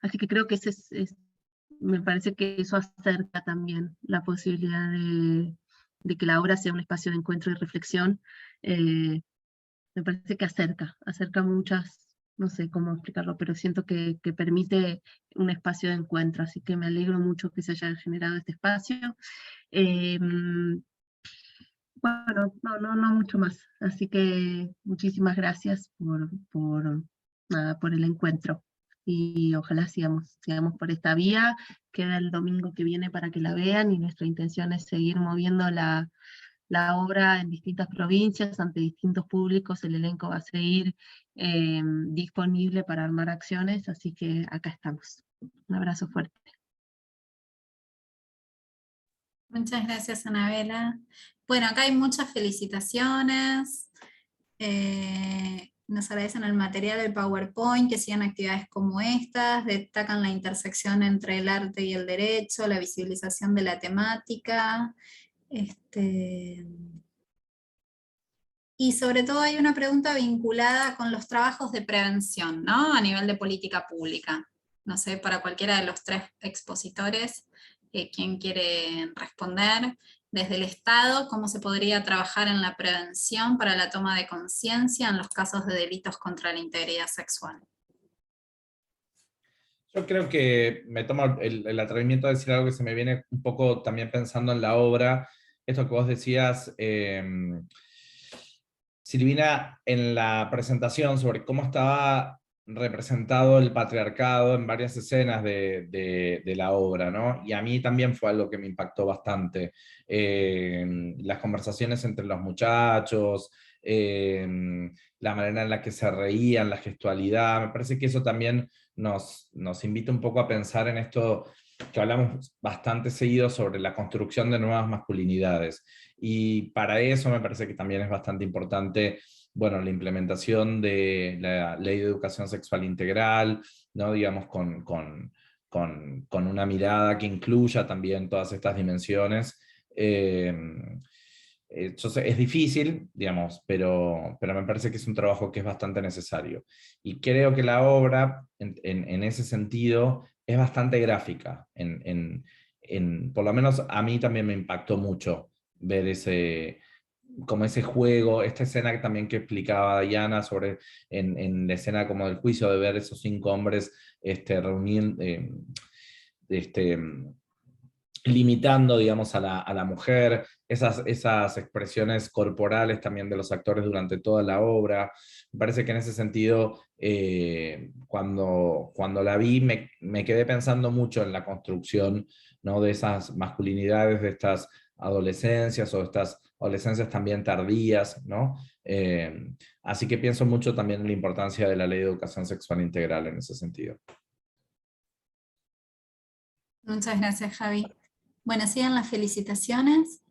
Así que creo que me parece que eso acerca también la posibilidad de que la obra sea un espacio de encuentro y reflexión. Me parece que acerca muchas, no sé cómo explicarlo, pero siento que permite un espacio de encuentro, así que me alegro mucho que se haya generado este espacio. Bueno, no mucho más, así que muchísimas gracias por el encuentro, y ojalá sigamos por esta vía. Queda el domingo que viene para que la vean, y nuestra intención es seguir moviendo la obra en distintas provincias, ante distintos públicos. El elenco va a seguir disponible para armar acciones, así que acá estamos. Un abrazo fuerte. Muchas gracias, Anabela. Bueno, acá hay muchas felicitaciones. Nos agradecen el material del PowerPoint, que sigan actividades como estas, destacan la intersección entre el arte y el derecho, la visibilización de la temática. Y sobre todo hay una pregunta vinculada con los trabajos de prevención, ¿no? A nivel de política pública. No sé, para cualquiera de los tres expositores, ¿quién quiere responder? Desde el Estado, ¿cómo se podría trabajar en la prevención para la toma de conciencia en los casos de delitos contra la integridad sexual? Yo creo que me tomo el atrevimiento de decir algo que se me viene un poco también pensando en la obra. Esto que vos decías, Silvina, en la presentación sobre cómo estaba representado el patriarcado en varias escenas de la obra, ¿no? Y a mí también fue algo que me impactó bastante. Las conversaciones entre los muchachos, la manera en la que se reían, la gestualidad, me parece que eso también nos invita un poco a pensar en esto que hablamos bastante seguido sobre la construcción de nuevas masculinidades. Y para eso me parece que también es bastante importante, bueno, la implementación de la Ley de Educación Sexual Integral, ¿no? Digamos, con una mirada que incluya también todas estas dimensiones. Es difícil, digamos, pero me parece que es un trabajo que es bastante necesario. Y creo que la obra, en ese sentido, es bastante gráfica. Por lo menos a mí también me impactó mucho ver como ese juego, esta escena también que explicaba Diana sobre, en la escena como del juicio, de ver esos 5 hombres reuniendo, limitando, digamos, a la mujer, esas expresiones corporales también de los actores durante toda la obra. Me parece que en ese sentido, cuando la vi, me quedé pensando mucho en la construcción, ¿no? De esas masculinidades, de estas adolescencias, o estas adolescencias también tardías, ¿no? Así que pienso mucho también en la importancia de la Ley de Educación Sexual Integral en ese sentido. Muchas gracias, Javi. Bueno, sigan las felicitaciones,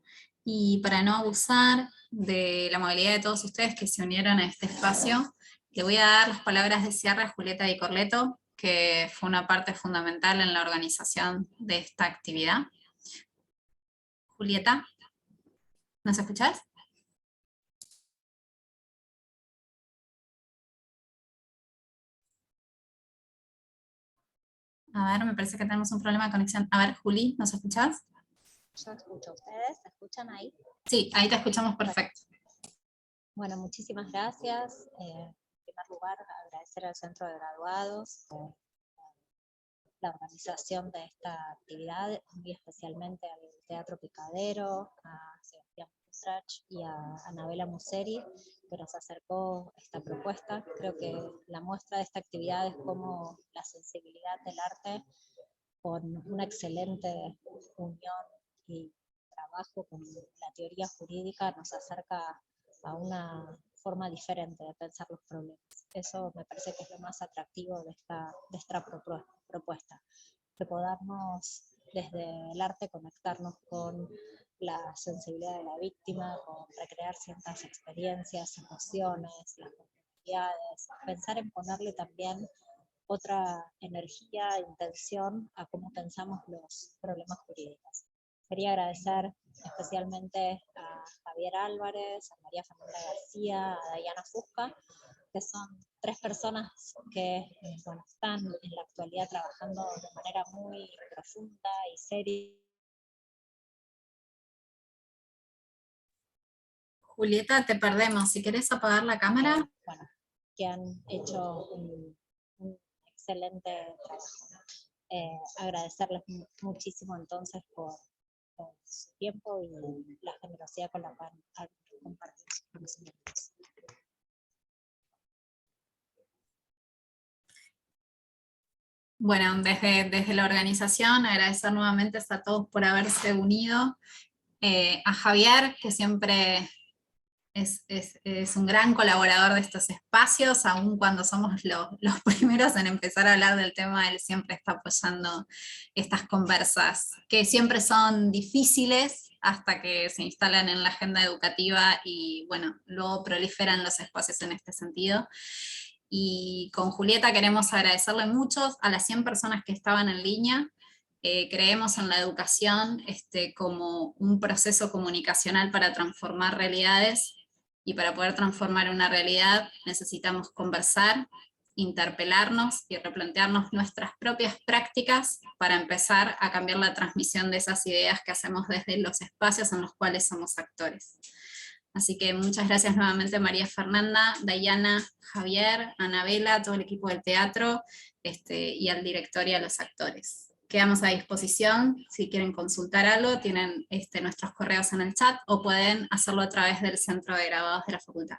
y para no abusar de la movilidad de todos ustedes que se unieron a este espacio, le voy a dar las palabras de cierre a Julieta Di Corleto, que fue una parte fundamental en la organización de esta actividad. Julieta, ¿nos escuchás? A ver, me parece que tenemos un problema de conexión. A ver, Juli, ¿nos escuchás? Yo escucho. ¿Ustedes se escuchan ahí? Sí, ahí te escuchamos perfecto. Bueno, muchísimas gracias. En primer lugar, agradecer al Centro de Graduados por la organización de esta actividad, muy especialmente al Teatro Picadero, a Sebastián Pustrach y a Anabela Museri, que nos acercó esta propuesta. Creo que la muestra de esta actividad es cómo la sensibilidad del arte, con una excelente unión y trabajo con la teoría jurídica, nos acerca a una forma diferente de pensar los problemas. Eso me parece que es lo más atractivo de esta propuesta, que podamos desde el arte conectarnos con la sensibilidad de la víctima, con recrear ciertas experiencias, emociones, las comunidades, pensar en ponerle también otra energía, intención a cómo pensamos los problemas jurídicos. Quería agradecer especialmente a Javier Álvarez, a María Fernanda García, a Dayana Fusca, que son 3 personas que están en la actualidad trabajando de manera muy profunda y seria. Julieta, te perdemos. Si querés apagar la cámara. Bueno, que han hecho un excelente trabajo. Agradecerles muchísimo entonces por su tiempo y la generosidad con la cual han compartido sus conocimientos. Bueno, desde la organización, agradecer nuevamente a todos por haberse unido. A Javier, que siempre es un gran colaborador de estos espacios, aun cuando somos los primeros en empezar a hablar del tema, él siempre está apoyando estas conversas, que siempre son difíciles hasta que se instalan en la agenda educativa y bueno, luego proliferan los espacios en este sentido. Y con Julieta queremos agradecerle mucho a las 100 personas que estaban en línea. Creemos en la educación como un proceso comunicacional para transformar realidades, y para poder transformar una realidad necesitamos conversar, interpelarnos y replantearnos nuestras propias prácticas para empezar a cambiar la transmisión de esas ideas que hacemos desde los espacios en los cuales somos actores. Así que muchas gracias nuevamente María Fernanda, Dayana, Javier, Anabela, todo el equipo del teatro, y al director y a los actores. Quedamos a disposición, si quieren consultar algo, tienen nuestros correos en el chat, o pueden hacerlo a través del Centro de Graduados de la Facultad.